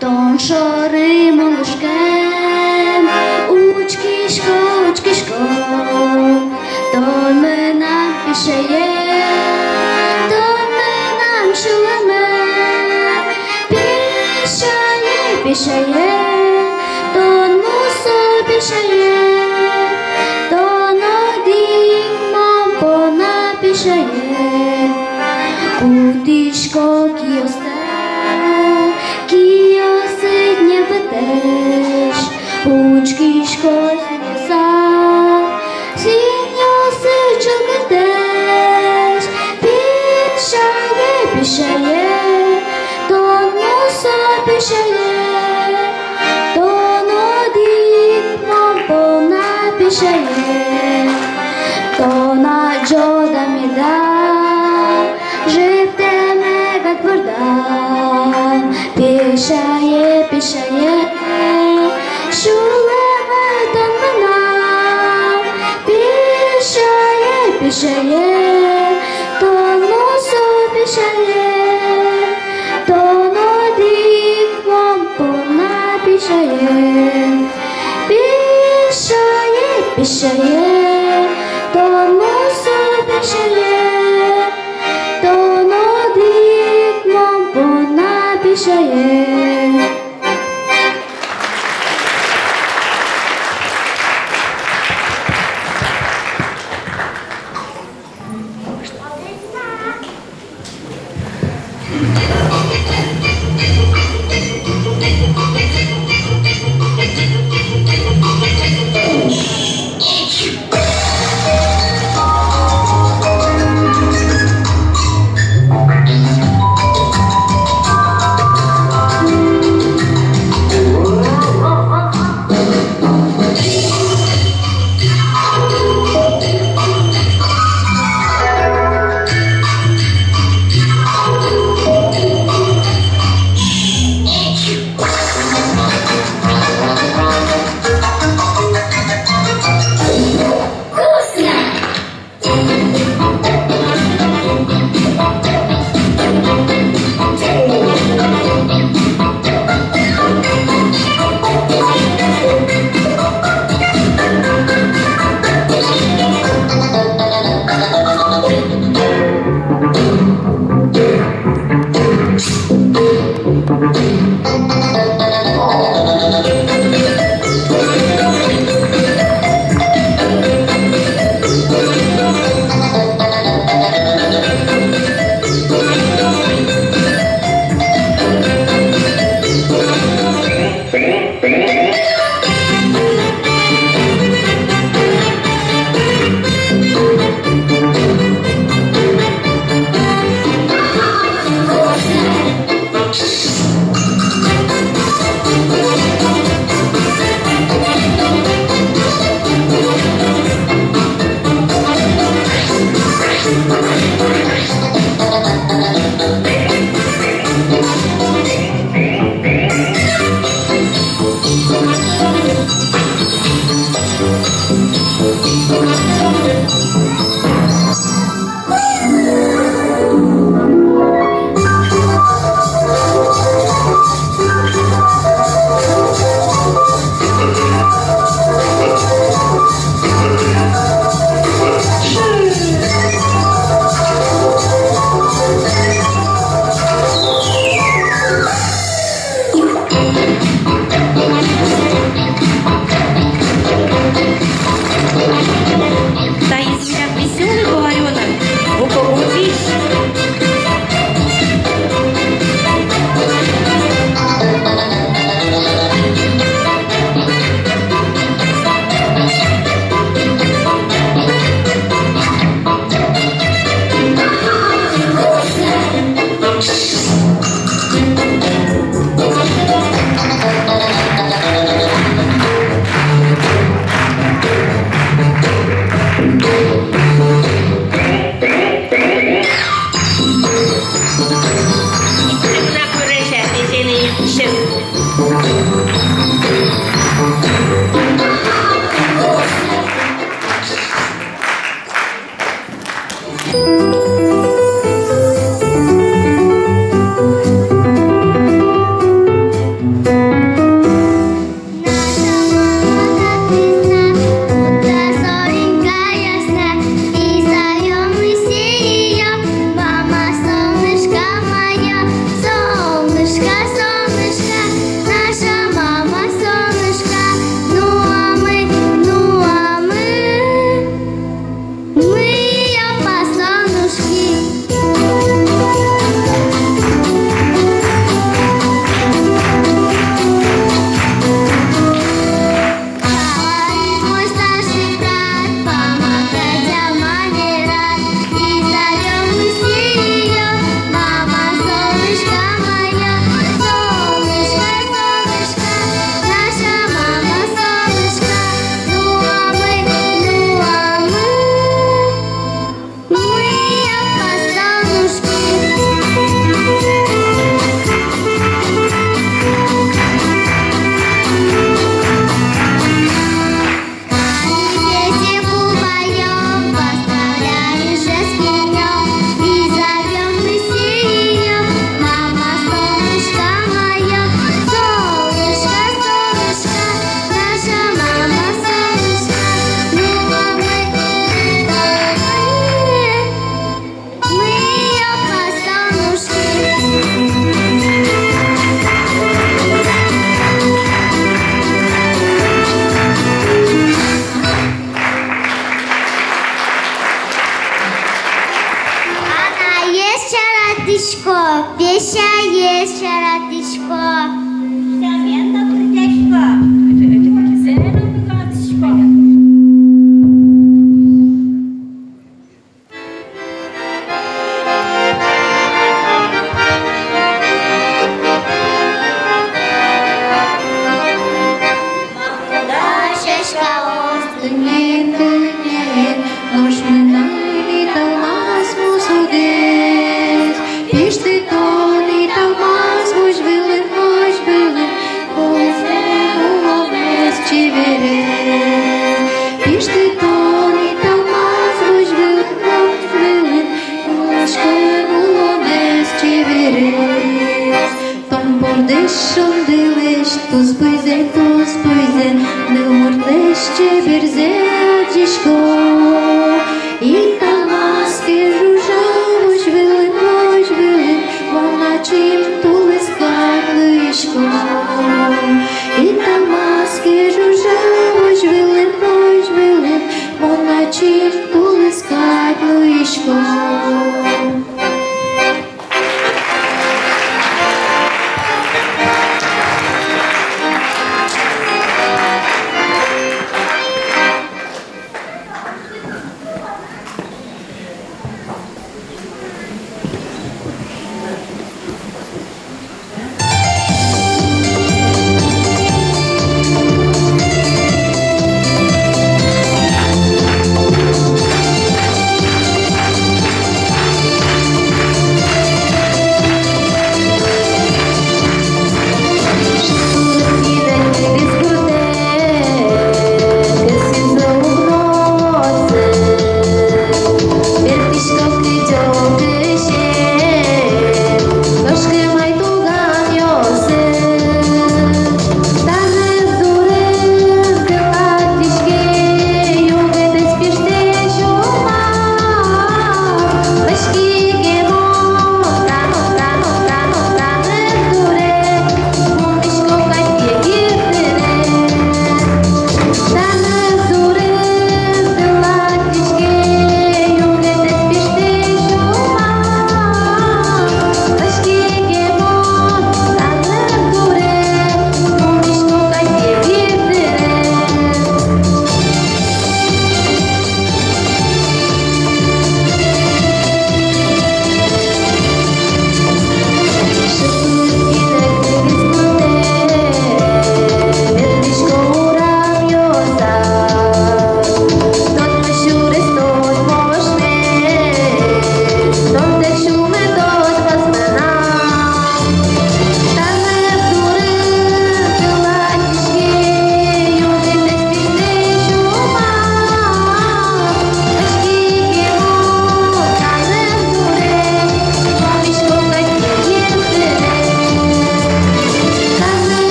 Ton шоры молушкем, учкишко, учкишко. Ton менам пишее, ton менам шуламе. Пишае, пишае, ton мусо пишае. Ton один мампона пишае. Кутишко киосте, киосит не бытеш. Учкишко синеса, синесы чылгытеш. Пишае, пишае, тон мусо пишае. Тон один мампона пишае. Тона джода меда, жиптеме как вода. Пишае, пишае, шулеме тон менам. Пишае, пишае, тон мусо пишае. Тон один мампона пишае. Пишае, пишае, тон мусо пишае. Тон один мампона пишае.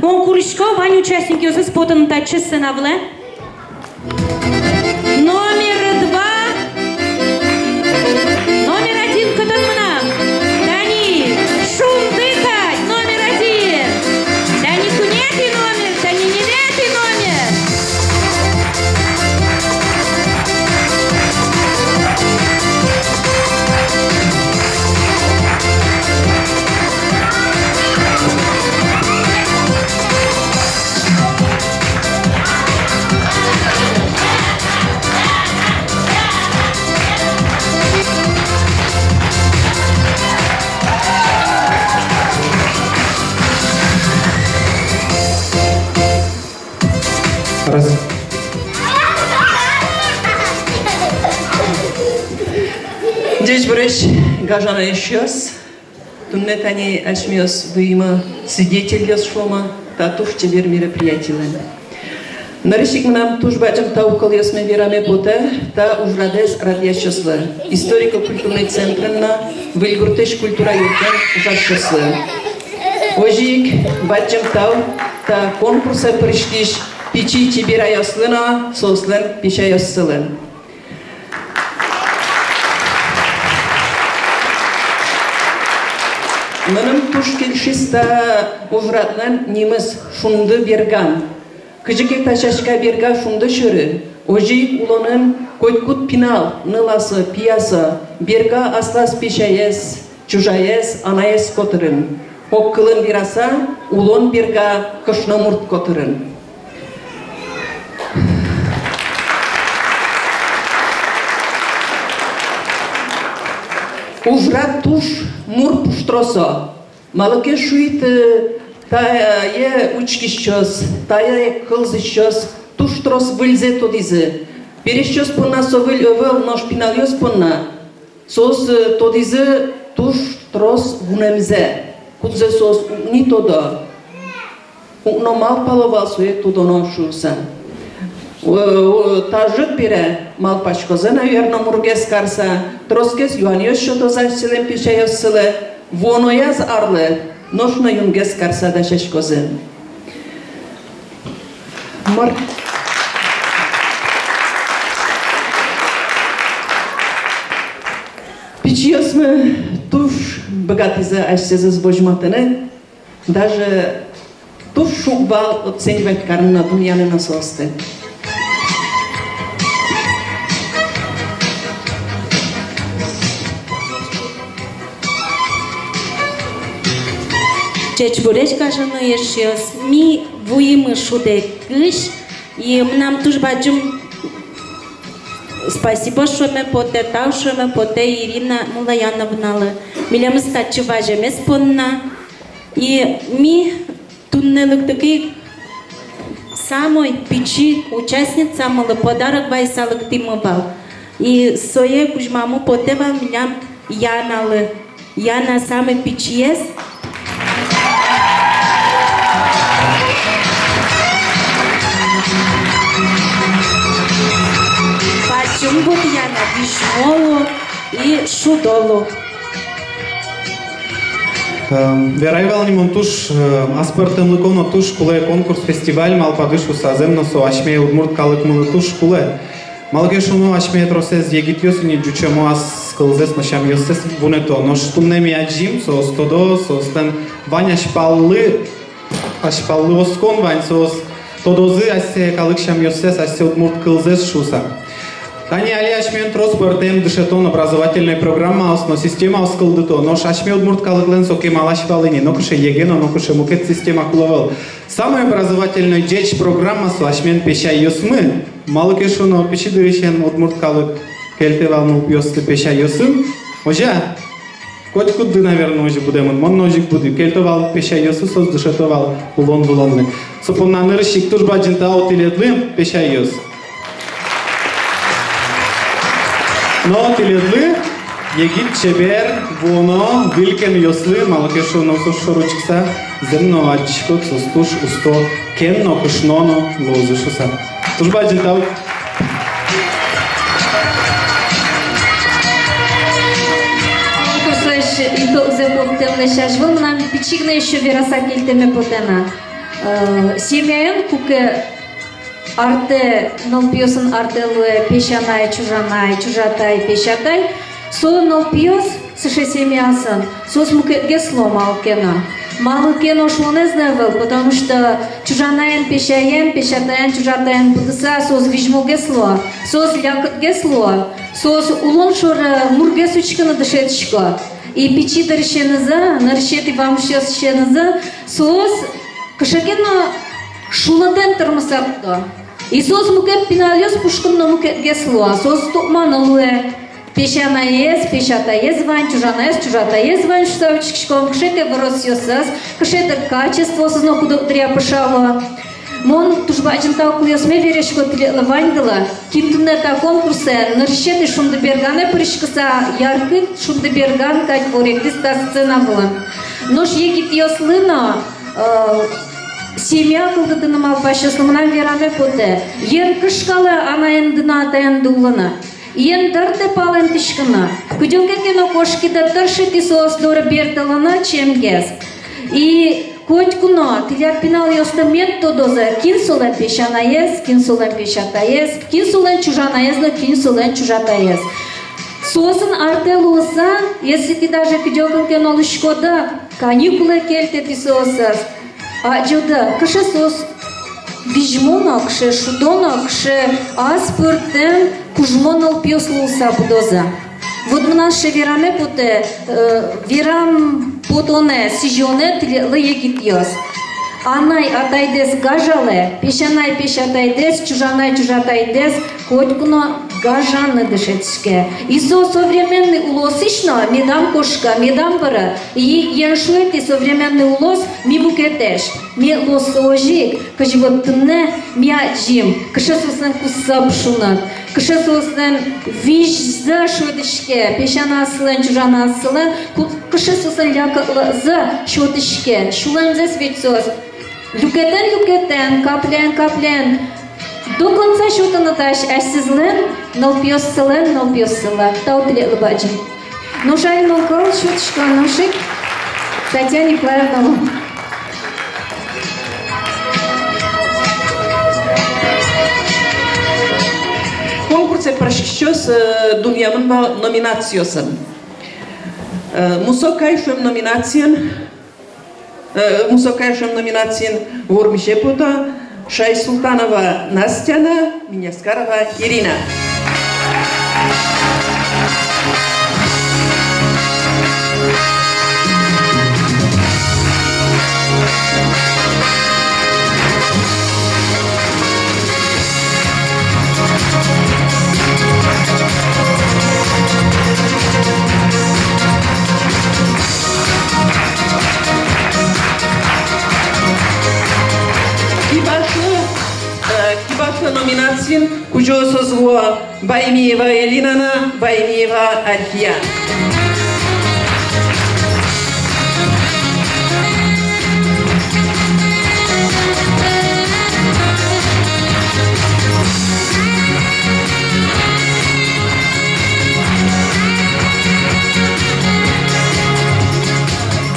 Он курышко, Ваня участник ёсы спотан тачы сынавле. Номер 2. Номер 1 кытынмына. Дани, шундыкать, номер 1. Дани кунети номер, Дани невети номер. Раз. Здесь врач гажана еще раз. Туннет они ашмиос выима свидетель шома, татуш тебе мероприятия. Нарисик нам туж бачим та укол ясме вераме поте, та ужрадес радиащасла. Историко-культурный центр на Вильгуртеш культура юртен ужащасла. Ожик бачим тау та конкурса приштиш пичи чибира яслына, сослен пиша яслын. Менің туш келшіста ужратлан неміз шунды берган. Кыжыке ташашка берга шунды шөрі. Ожи улонын койкут пинал, ныласы, пиясы, берга аслас пешаес, чужаес, анаес котырын. Оккылын бираса, улон берга кышномурт котырын. Ужрат туш мур пуштросо. Малыке шуит тая учкищос, тая кылзыщос, туш трос выльзе тодизы. Перещос понна совыл өвел наш пиналёс понна. Сос тодизы туш трос гунемзе. Кудзе сос ни тодо. Но мал паловал суе тодоно шурсан. Тажык бире мал пачкозы, наверно, мургес карса. Троскес юаньёс шото зашселен пишаяс сылы. Вонояз арлы. Ношно юнгес карса да шешкозы. Мар... Пичиёс мы туш богатызы ашсезы сбожматыны. Даже туш шукбал оценивать карна дуньяны насосты. Чеч буречка кажано ешиос. Ми вуимы шуде кыш. И нам туж бачим спасибо, что мы поте, так что мы поте Ирина Мулаяновна. Милям стачи важемес понна. И ми туннелык таки самой печи участница мала подарок байсалык тимовал. И сое кужмаму потева милям Яналы. Яна самой печиес. Бачумбут Яна вишмолу и шудолу. Верайвал нимон туш аспартым лыконо туш куле конкурс фестиваль мал падышу саземно со ашме удмурт калык мылы туш куле. Малге шуну ашме тросез егит ёсыни джучемо ас кылзес ношам ёсес вунето. Нош тумнеми аджим со стодо со стен ваня ашпаллы оскон вань со тодозы асе калык шам ёсес асе удмурт кылзес шуса. Тани али ашмен трос портем дышетон образовательной программа осно система оскылдыто. Нош ашме удмурт калыклен соке малаш валыни. Нокуше егено, нокуше мукет система куловел. Самая образовательная джеч программа со ашмен пеша ёсмы. Малыке шуно печи дыришен удмурт калык келте валну ёсты пеша ёсым. Ожа, коть кудды, наверное, уже будем. Мон ножик буду. Келте вал пеша ёсы сос дышетовал улон вулонны. Сопонна нырышик туж баджинта отиледлым пеша ёс. Но тиледлы егит чебер воно вилкен ёслы малакешу носу шоручкса земно аджишко состуш усто кенно кушноно лозышуса. Тужба джинтау. Конкурса еще и то забыл темный шажвал нам пичигна еще вираса кельтеме потена. семьян куке арте нолпиосын артелы пешанай, чужатай, пешатай, со нолпиос сыше семьясын, сос мукетге сломал кена. Мало кено шло не знавал, потому что чужанаен, пешатаен, чужатаен будыса, сос вижмоге сло, сос лякотге сло, сос улон шора мурге сучкана дышетчко. И печи даршеныза, наршети вам сейчас шеныза, сос кашагена шуладен тормосапто. И сос мукет пиналёс пушканно мукет гесло, сос токманалуе. Пешанаез, пешатаез вань, чужатаез вань, что чкшком кшете воросёсас, кшете качество созно кудотря пошало. Мон тужбачын таукуяс ме верешко тиле ваньгала, кимтуне та конкурсе, наршети шундебергане пришкаса яркы шундеберган кать воректис та сцена была. Нож егит ёслына, семья кылдыдыны малпашыслымынан вераме поте. Ен кышкала ана эндына таян дулына. Ен дырты пален тишкына. Кудёнке кено кошки да тыршити соос дора берталана чемгез. И Хоть куно, тилят пинал ёстамент тодоза, кинсулен пешанаез, кинсулен пешатаез, кинсулен чужанаез, кинсулен чужатаез. Сосын артелуса, если ты даже кидёган кенол шкода, каникулы кельте ты соосас. А джуда, кше сос вижмона, кше шудона, кше аспортен, кужмонол пёслуса будоза. Вот у нас вераме поте, верам потоне, сижоне, тиле егитьёс. Анай атайдес гажале, пешанай пешатайдес, чужатайдес, хоть куно гажаны дышецке. И современный улосишно, медам кошка, медам бара, и яншуэти современный улос, ми букетеш, ми лосожик, каж вот тне мяджим, кашесусен кусапшунат, кашесусен виш зашуэдишке, пешанасылен, чужанасылен, кашесусен лякатла за шуэдишке, шулен зес ведьсос. Люкетен, каплен. До конца шута наташ эссизлен, налпиоссылен, таутиле лыбаджи. Ну шай молкал шутышка нашик Татьяне Николаевна. Конкурсе прошищёс дуньямын номинациясын. Мусокайшым номинациян вормише пота Шайсултанова Настяна, Миняскарова Ирина. Кибашна номинациин Кужосозло Баймиева Элинана, Баймиева Альфия.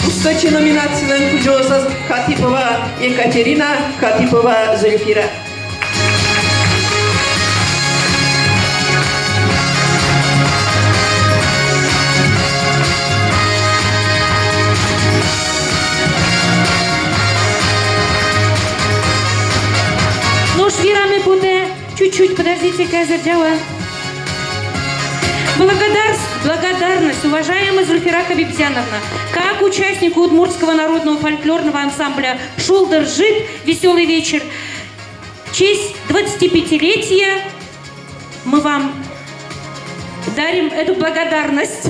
Устачи номинациин Кужосоз Катипова Екатерина, Катипова Зульфира. Швирами буде, чуть-чуть, подождите, Казерджава. Благодарность, уважаемая Зульфира Хабибзяновна, как участнику Удмуртского народного фольклорного ансамбля «Шулдыр-жит» «Веселый вечер», в честь 25-летия мы вам дарим эту благодарность.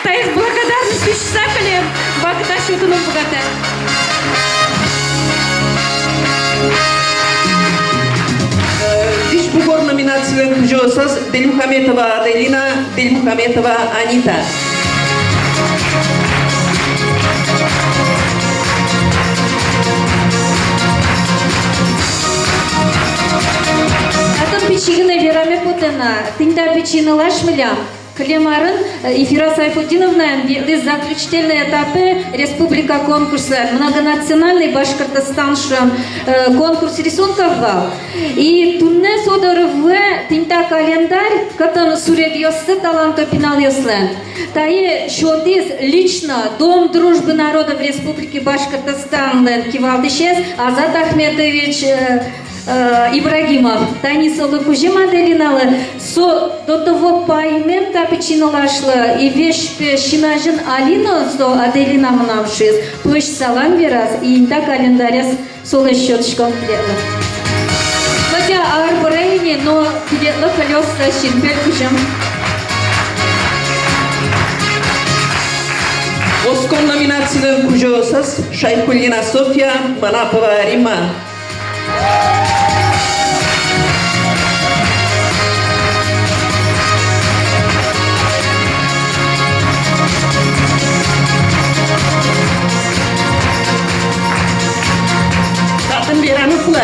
То есть благодарность Вячеславе Багдашеву Богата. Бугор номинациялен Кужосоз Дельмухаметова Аделина, Дельмухаметова Анита. Атом печигіне вераме потена, тинда печины лашмылям, Клемарын Ефира Сайфутдиновна в заключительные этапы республика конкурса многонациональный Башкортостан конкурс рисунков был. И турне содоровы тинта календарь, который сурет ёсты таланто пинал ёслен. Тае шотис лично Дом дружбы народов Республики Башкортостан кивалдышес Азат Ахметович Ибрагимов. Тани солы кужи моделиналы со до того паймем та печиналашла и вещь шинажин Алина со Аделина мнавшис. Пусть салам верас и инта календаряс солы счетчиком плела. Хотя арбрейни, но билетла колеса шинпель кужем. Оскон номинациялы кужосыз Шайхуллина Софья, Манапова Рима. Затем Берануфла.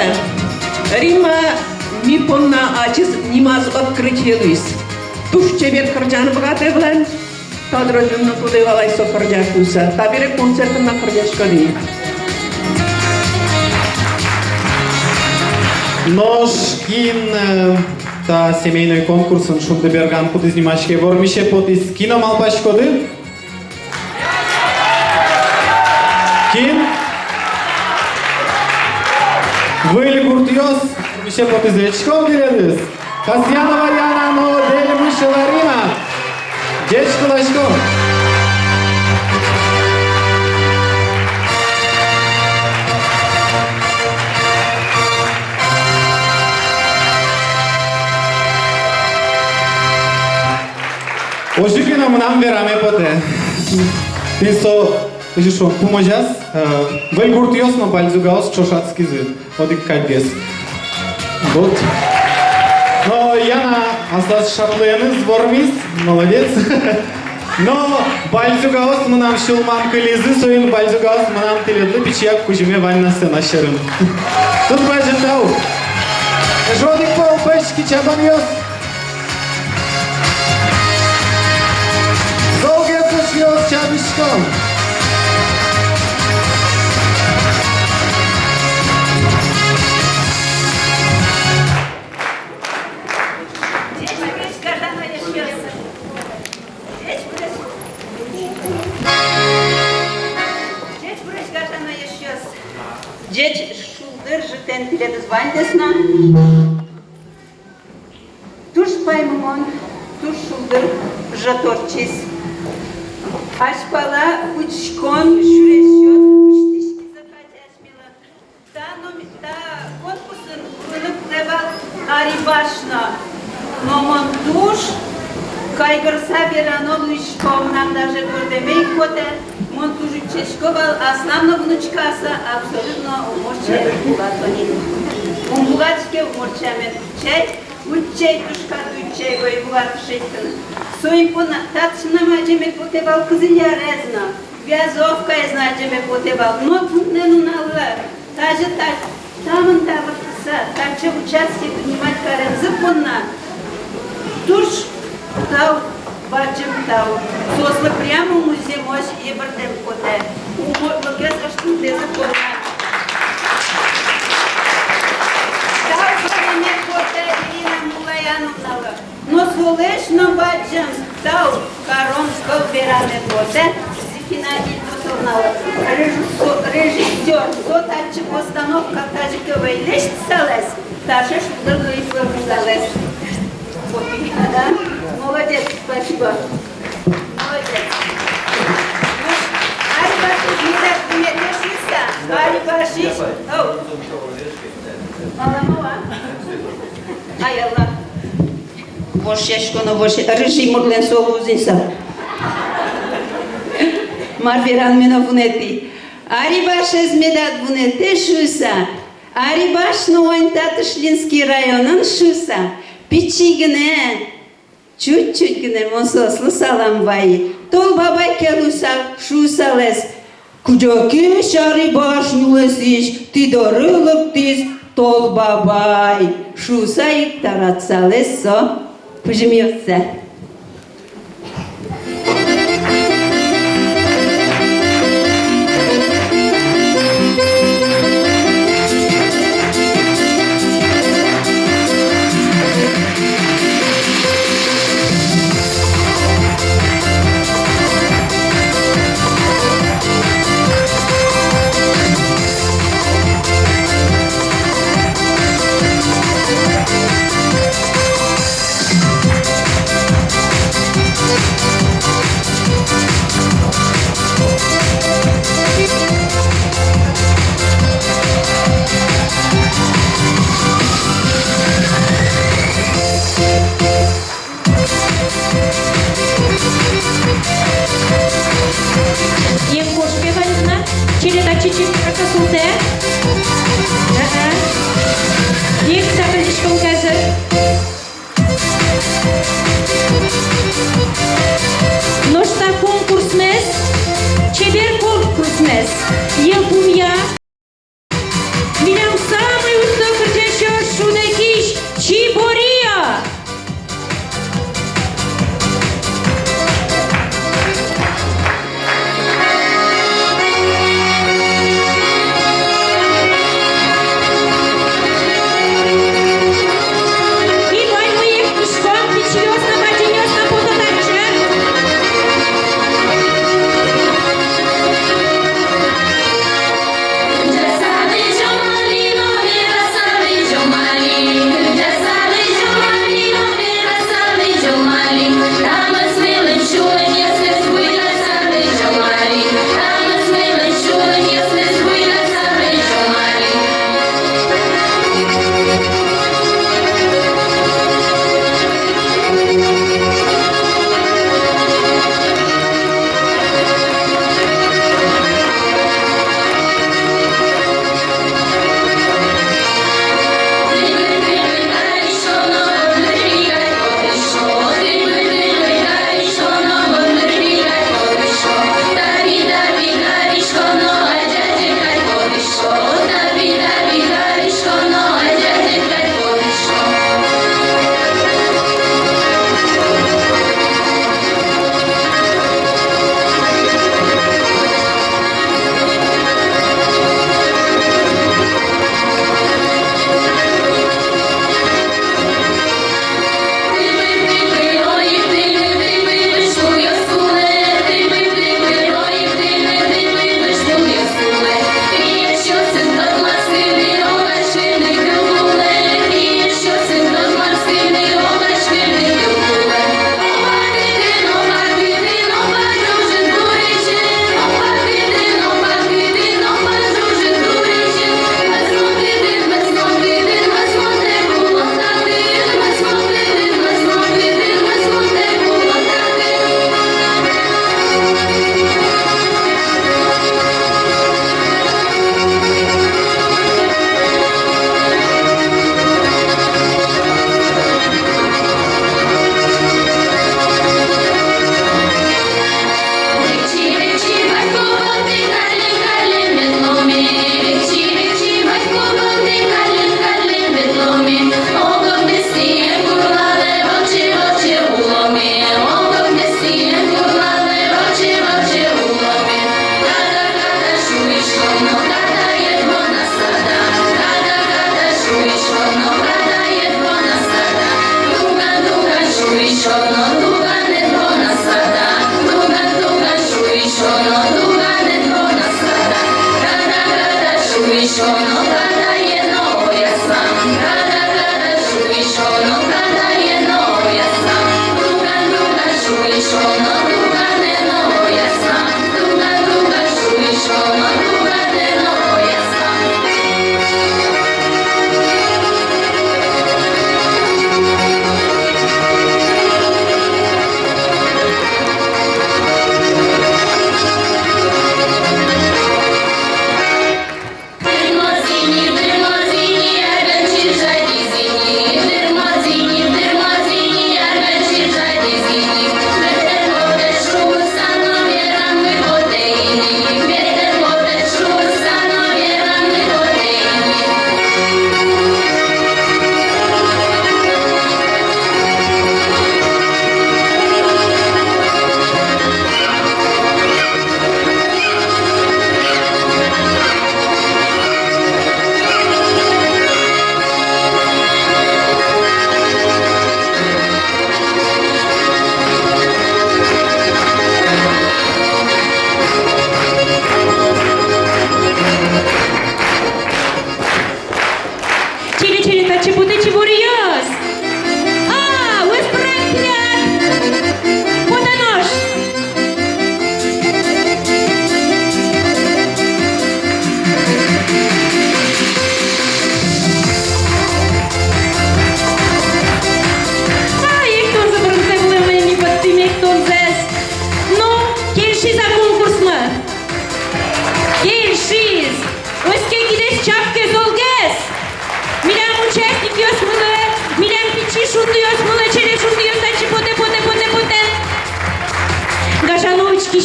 Рима Мипонна Ачис Нимаз открытие Луис. Туш Чебер Харджан Богатевлен. Тадрожимно подевалай со Харджакуса. Табире концерт на Харджашкали. Ножкин та семейный конкурс он шунды берган под изнимашке вормише под из кино малпашкоды. Кин? Выли гуртиос мише под из речком гиредис. Касьянова Яна но дели мышела Рима. Дечко лашко. Ожигина нам вераме поте. Тисо, жишо, поможас. Вел гуртиос на бальзугаос чошатски зы. Одик кайгес. Вот. Но Яна Аслас Шаплены звормис, молодец. Но бальзугаос мы нам шулмам кылизы, соин бальзугаос мы нам теледлы пичьяк кужиме ванна сена шерым. Тут бажен дау. Жодик пол пешки чабан йос. Yos Çabışkom. Дети шулдыр житен тиледі звандесна. Туш паймон, туш шулдыр жаторчис. Ашпала учкон шуресет, уштишки захотяшмила. Та конкурсын кылып левал арибашна. Но мон душ кайгырса берано лучком нам даже көрдемей коте. Мон тужу чешковал основно внучкаса абсолютно уморче булатонин. Умбулачке уморчамен чай. Учей тушка учей гой булат шейтын. Соимпона татшнама джеме потевал кызылья резна. Вязовка ezna джеме потевал. Но туннену налла. Тажы тамын тавыртыса. Такче участки принимать карен зыпонна. Туш тау бачым тау. Сослы прямо музей мощь ебырдем поте. Умор богез аштунде зыпонна. Тау зоне поте Ирина Мулаяну нала. Но сволеш на баджам тау корон сколберане поте. Зикина Ильдусовнала. Режиссер, зотачы постановка тажиковой лишь салес. Таша шудырlı ifлы салес. Да? Молодец, спасибо. Молодец. Али башиш, мират, приметешься. Али башиш. Маламова. Ай, Аллах. Бош яшконо, бош режим мурлен солузиса. Марверан мена вунети. Али башез медат вунете шуса. Али баш ноен Татышлинский районын шуса. Пичигне, чуть-чуть гне мосослы саламбай. Тол бабай келуса шусалес. Куджоки шари баш нюлесиш, ти дорылык тиз, тол бабай. Шусай таратсалес со. Пужимётся. mes, чебер конкурс mes. Елпум я. Милям самый высокий шудекиш Чебория.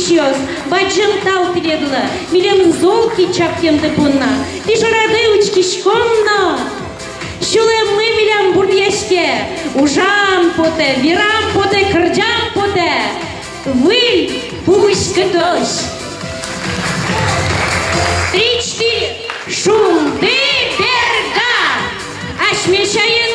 ищёс, баджым тал тредла, милем золки чаптемды бунна, ты ж радыучки шкомна. Шулем мы милям бурьяшке, ужам поте, вирам поте, кырджам поте, выль пуська дождь. 3-4, шумды берга, ашмешайын